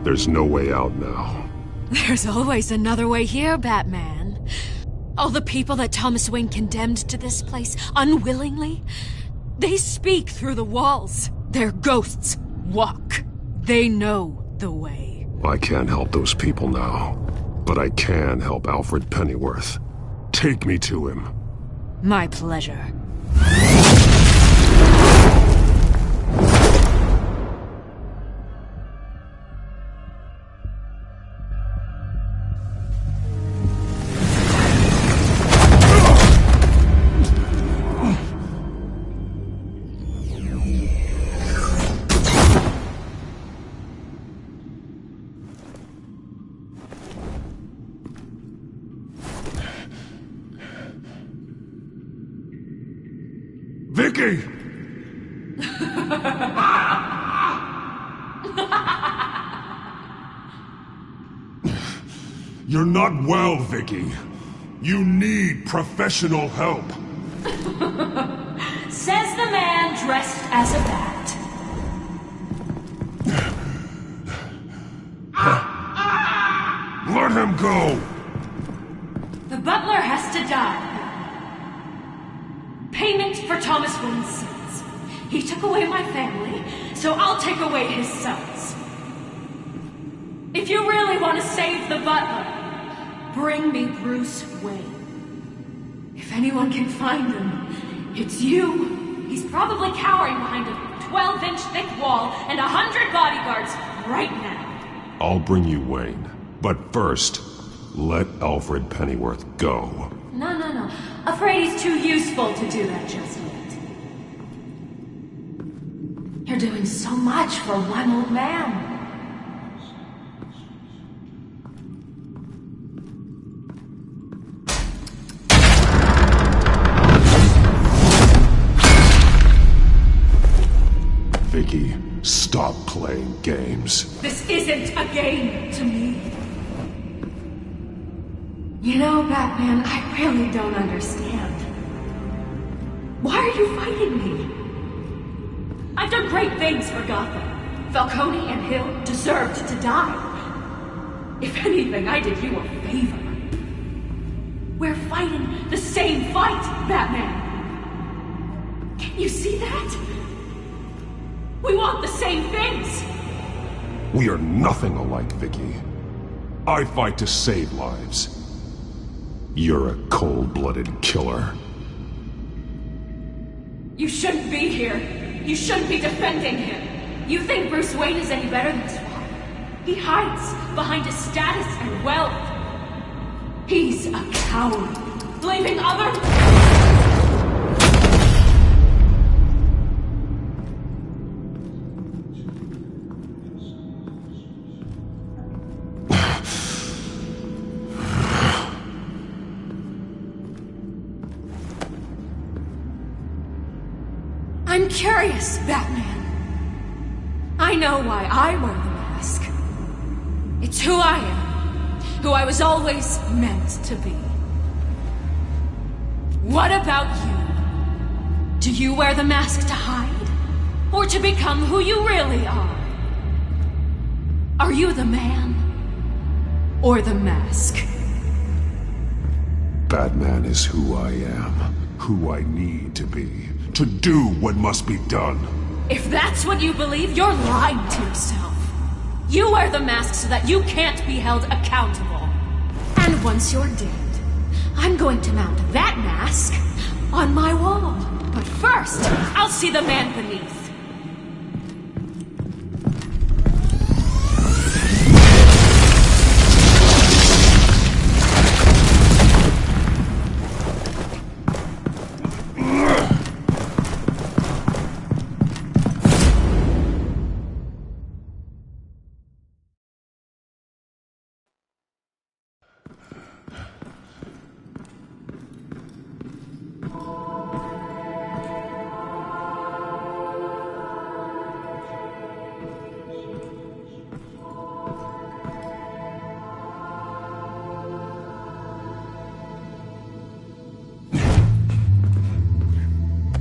There's no way out now. There's always another way here, Batman. All the people that Thomas Wayne condemned to this place unwillingly, they speak through the walls. Their ghosts walk. They know the way. I can't help those people now, but I can help Alfred Pennyworth. Take me to him. My pleasure. Vicky! You're not well, Vicky. You need professional help. Says the man dressed as a bat. Let him go! The butler has to die. Payment for Thomas Wayne's sins. He took away my family, so I'll take away his sons. If you really want to save the butler, bring me Bruce Wayne. If anyone can find him, it's you. He's probably cowering behind a 12-inch thick wall and 100 bodyguards right now. I'll bring you Wayne. But first, let Alfred Pennyworth go. No. Afraid he's too useful to do that just yet. You're doing so much for one old man. Vicky, stop playing games. This isn't a game to me. You know, Batman, I really don't understand. Why are you fighting me? I've done great things for Gotham. Falcone and Hill deserved to die. If anything, I did you a favor. We're fighting the same fight, Batman. Can you see that? We want the same things. We are nothing alike, Vicky. I fight to save lives. You're a cold-blooded killer. You shouldn't be here. You shouldn't be defending him. You think Bruce Wayne is any better than Swamp? He hides behind his status and wealth. He's a coward, leaving other... I'm curious, Batman. I know why I wear the mask. It's who I am, who I was always meant to be. What about you? Do you wear the mask to hide? Or to become who you really are? Are you the man? Or the mask? Batman is who I am, who I need to be, to do what must be done. If that's what you believe, you're lying to yourself. You wear the mask so that you can't be held accountable. And once you're dead, I'm going to mount that mask on my wall. But first, I'll see the man beneath.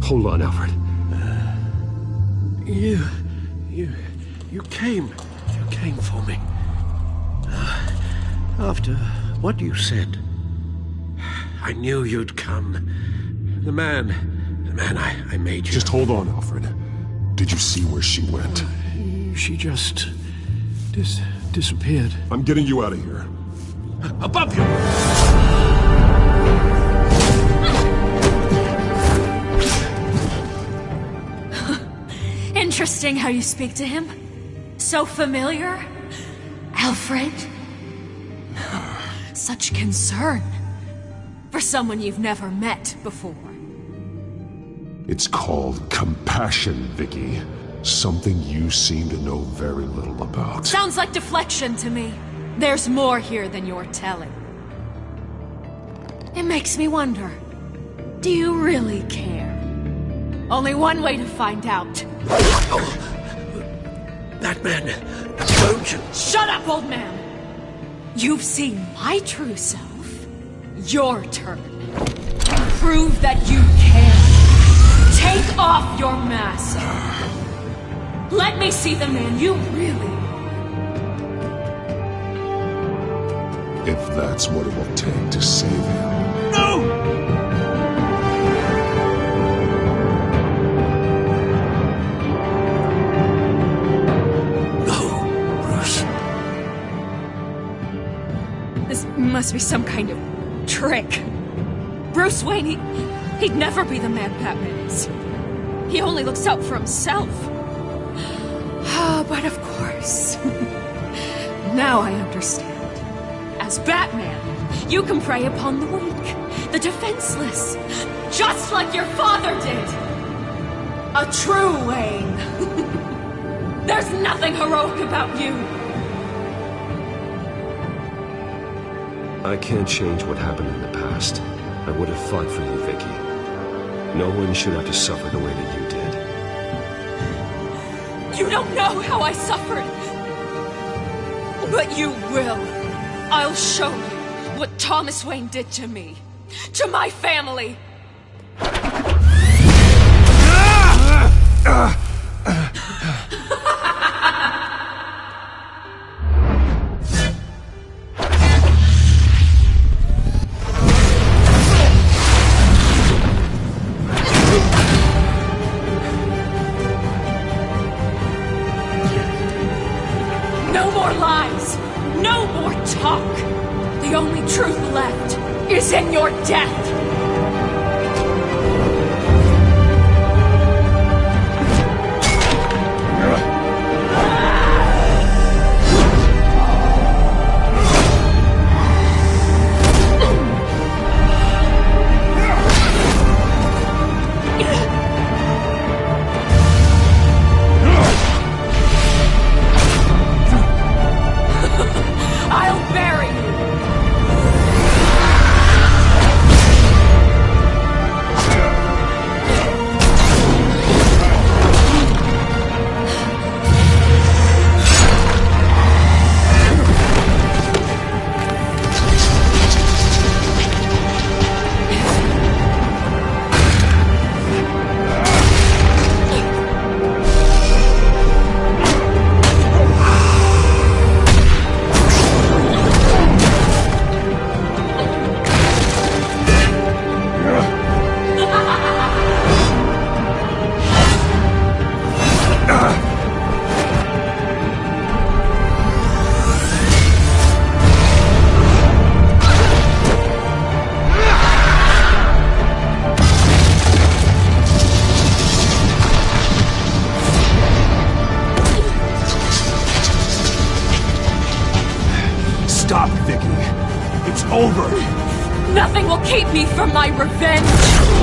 Hold on, Alfred. You came for me. After what you said, I knew you'd come. The man I made you. Just hold on, Alfred. Did you see where she went? She just disappeared. I'm getting you out of here. Above you! Interesting how you speak to him. So familiar. Alfred. Such concern. For someone you've never met before. It's called compassion, Vicky. Something you seem to know very little about. Sounds like deflection to me. There's more here than you're telling. It makes me wonder. Do you really care? Only one way to find out. Batman, don't you... Shut up, old man! You've seen my true self. Your turn. Prove that you care. Take off your mask. Let me see the man you really are. If that's what it will take to save him. No! Must be some kind of trick. Bruce Wayne, he'd never be the man Batman is. He only looks out for himself. But of course. Now I understand. As Batman, you can prey upon the weak, the defenseless, just like your father did. A true Wayne. There's nothing heroic about you. I can't change what happened in the past. I would have fought for you, Vicky. No one should have to suffer the way that you did. You don't know how I suffered. But you will. I'll show you what Thomas Wayne did to me. To my family. No more lies! No more talk! The only truth left is in your death! I'll bury you! over. Nothing will keep me from my revenge!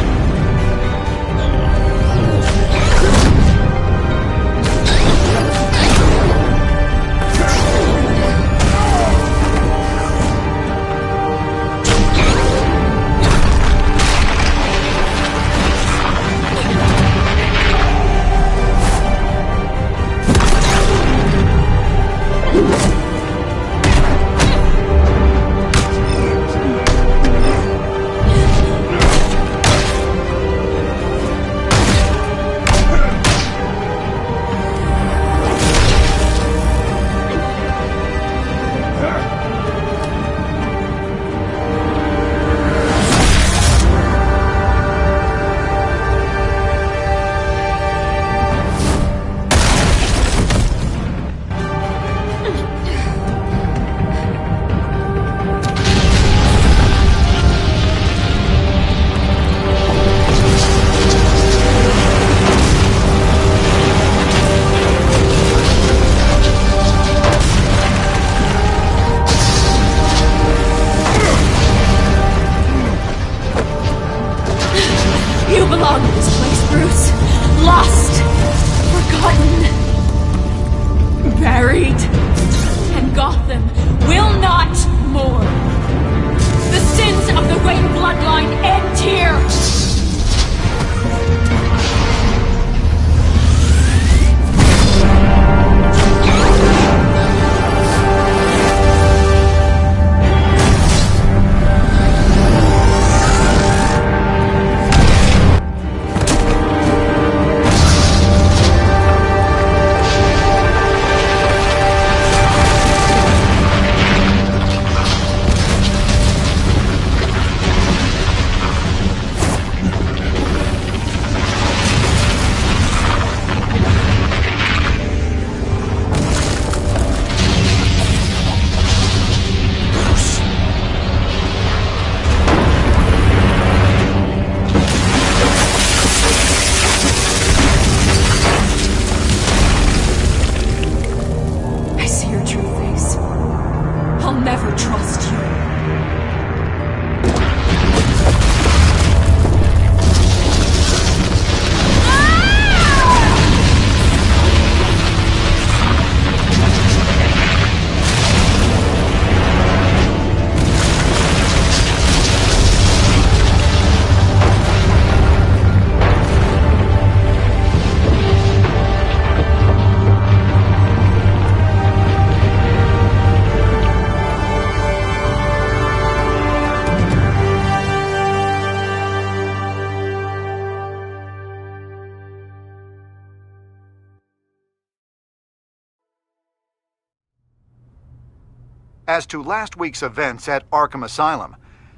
As to last week's events at Arkham Asylum,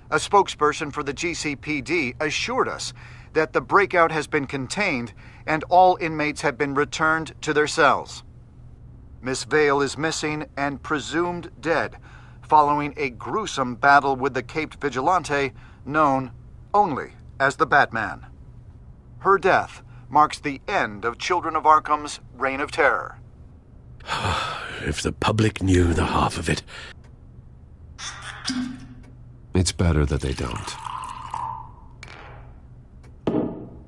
a spokesperson for the GCPD assured us that the breakout has been contained and all inmates have been returned to their cells. Miss Vale is missing and presumed dead following a gruesome battle with the caped vigilante known only as the Batman. Her death marks the end of Children of Arkham's reign of terror. If the public knew the half of it. It's better that they don't.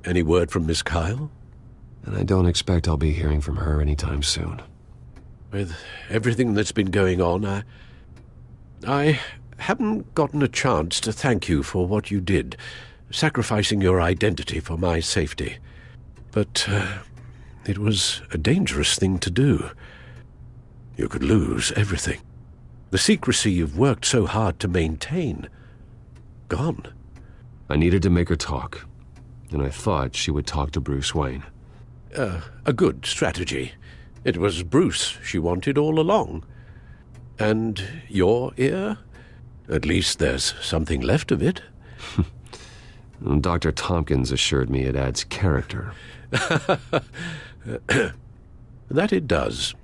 Any word from Miss Kyle? And I don't expect I'll be hearing from her anytime soon. With everything that's been going on, I haven't gotten a chance to thank you for what you did, sacrificing your identity for my safety. But it was a dangerous thing to do. You could lose everything. The secrecy you've worked so hard to maintain. Gone. I needed to make her talk, and I thought she would talk to Bruce Wayne. A good strategy. It was Bruce she wanted all along. And your ear? At least there's something left of it. Dr. Tompkins assured me it adds character. That it does.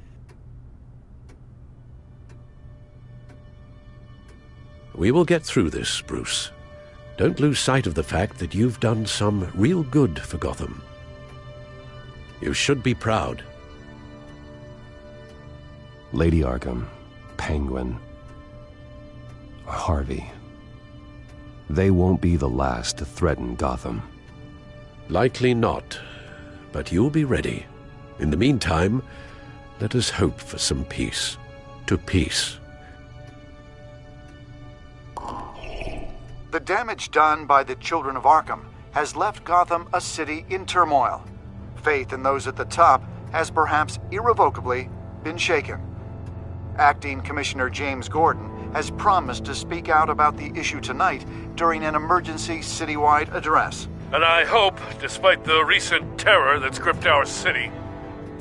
We will get through this, Bruce. Don't lose sight of the fact that you've done some real good for Gotham. You should be proud. Lady Arkham, Penguin, Harvey. They won't be the last to threaten Gotham. Likely not, but you'll be ready. In the meantime, let us hope for some peace. To peace. The damage done by the Children of Arkham has left Gotham a city in turmoil. Faith in those at the top has perhaps irrevocably been shaken. Acting Commissioner James Gordon has promised to speak out about the issue tonight during an emergency citywide address. And I hope, despite the recent terror that's gripped our city,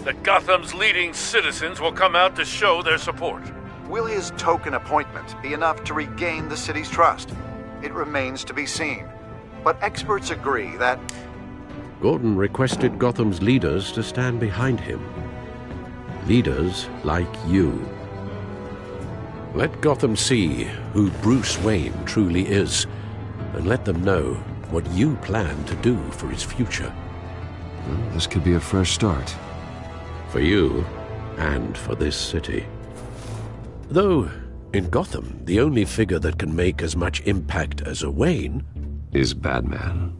that Gotham's leading citizens will come out to show their support. Will his token appointment be enough to regain the city's trust? It remains to be seen. But experts agree that Gordon requested Gotham's leaders to stand behind him. Leaders like you. Let Gotham see who Bruce Wayne truly is, and let them know what you plan to do for his future. Well, this could be a fresh start. For you, and for this city. Though, in Gotham, the only figure that can make as much impact as a Wayne is Batman.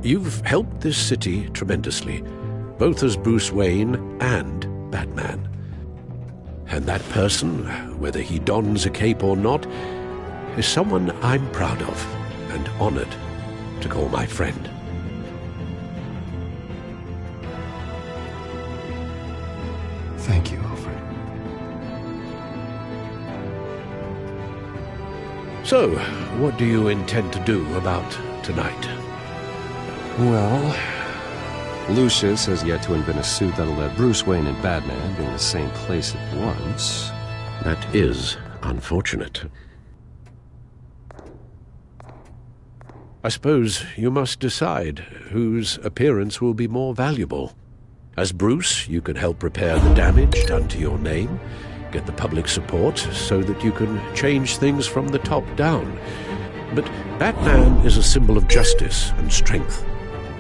You've helped this city tremendously, both as Bruce Wayne and Batman. And that person, whether he dons a cape or not, is someone I'm proud of and honored to call my friend. Thank you, Alfred. So, what do you intend to do about tonight? Well, Lucius has yet to invent a suit that'll let Bruce Wayne and Batman be in the same place at once. That is unfortunate. I suppose you must decide whose appearance will be more valuable. As Bruce, you can help repair the damage done to your name, get the public support so that you can change things from the top down. But Batman is a symbol of justice and strength.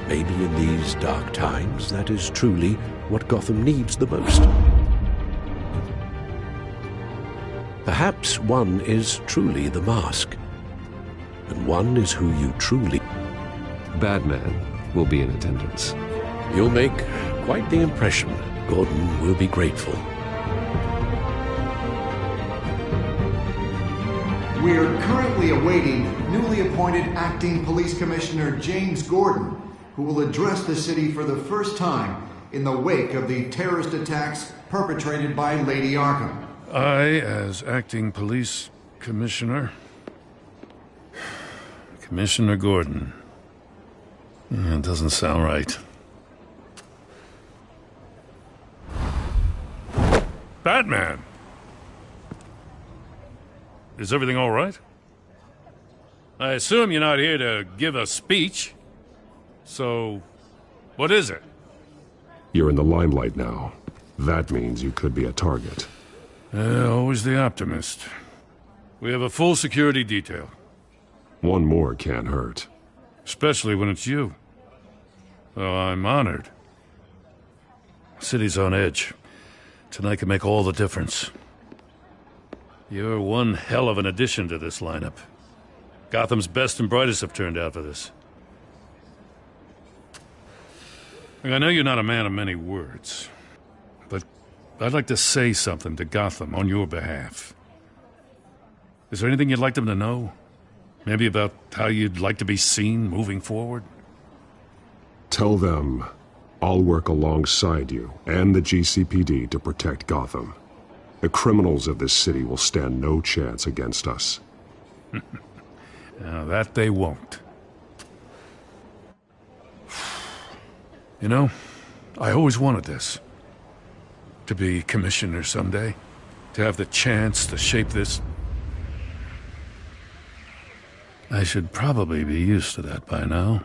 Maybe in these dark times, that is truly what Gotham needs the most. Perhaps one is truly the mask, and one is who you truly... Batman will be in attendance. You'll make quite the impression. Gordon will be grateful. we are currently awaiting newly appointed Acting Police Commissioner James Gordon, who will address the city for the first time in the wake of the terrorist attacks perpetrated by Lady Arkham. I, as Acting Police Commissioner... Commissioner Gordon. Yeah, it doesn't sound right. Batman! Is everything all right? I assume you're not here to give a speech. So, what is it? You're in the limelight now. That means you could be a target. Always the optimist. We have a full security detail. One more can't hurt. Especially when it's you. Oh, I'm honored. City's on edge. Tonight can make all the difference. You're one hell of an addition to this lineup. Gotham's best and brightest have turned out for this. I know you're not a man of many words, but I'd like to say something to Gotham on your behalf. Is there anything you'd like them to know? Maybe about how you'd like to be seen moving forward? Tell them I'll work alongside you and the GCPD to protect Gotham. The criminals of this city will stand no chance against us. Now, that they won't. You know, I always wanted this. To be commissioner someday. To have the chance to shape this. I should probably be used to that by now.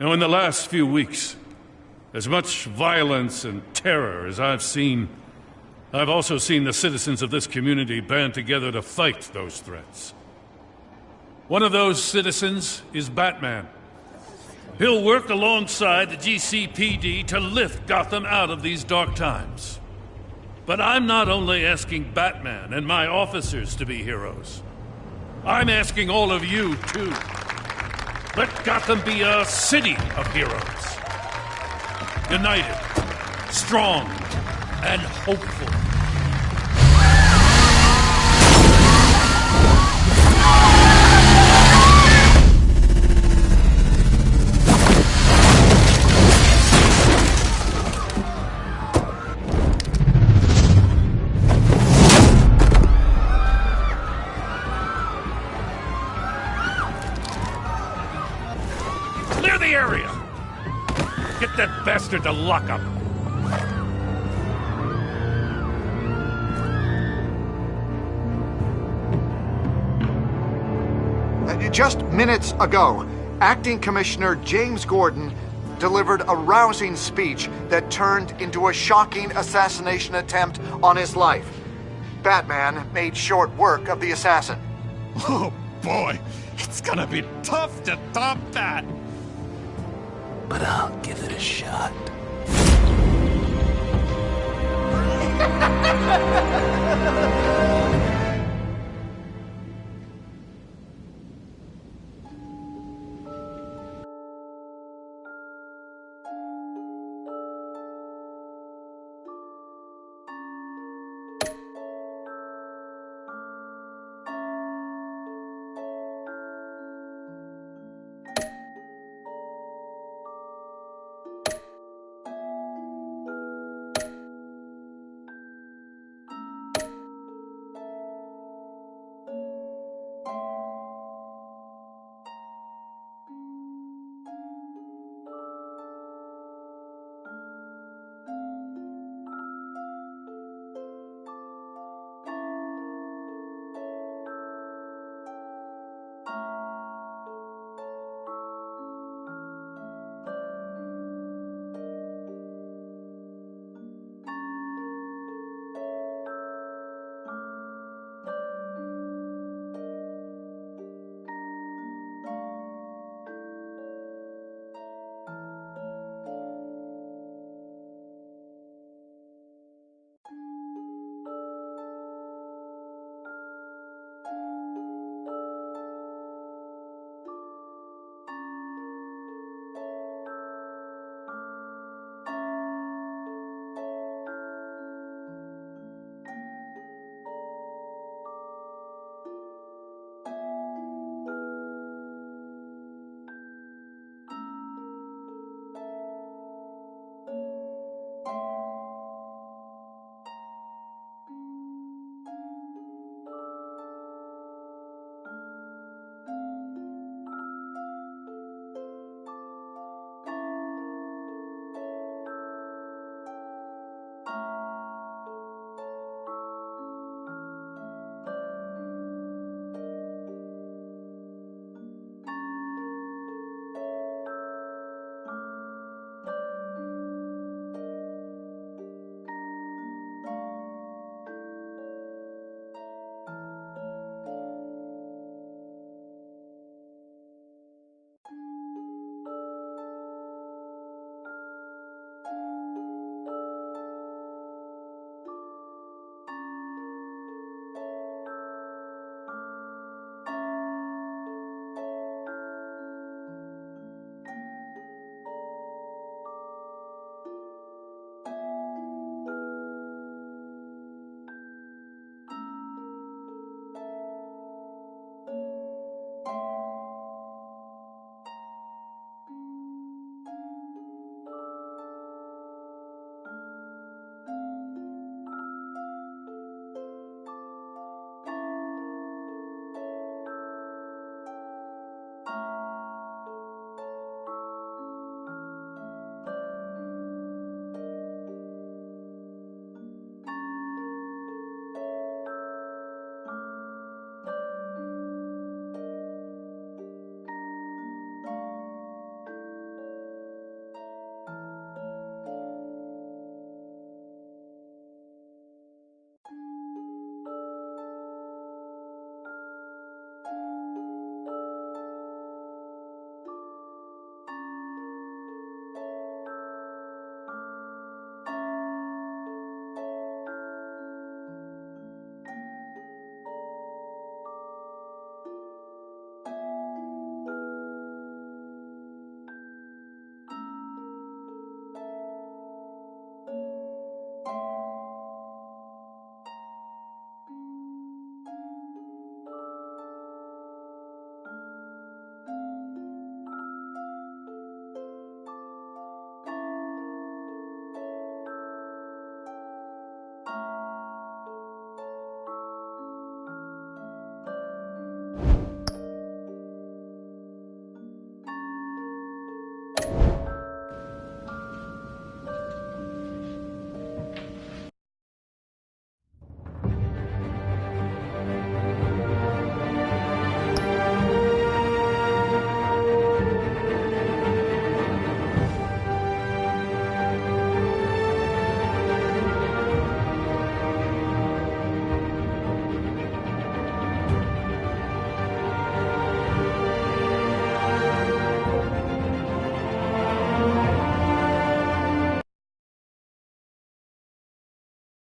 Now, in the last few weeks, as much violence and terror as I've seen, I've also seen the citizens of this community band together to fight those threats. One of those citizens is Batman. He'll work alongside the GCPD to lift Gotham out of these dark times. But I'm not only asking Batman and my officers to be heroes. I'm asking all of you, too. Let Gotham be a city of heroes. United, strong, and hopeful. Clear the area! Get that bastard to lock up! Just minutes ago, Acting Commissioner James Gordon delivered a rousing speech that turned into a shocking assassination attempt on his life. Batman made short work of the assassin. Oh boy, it's gonna be tough to top that. But I'll give it a shot.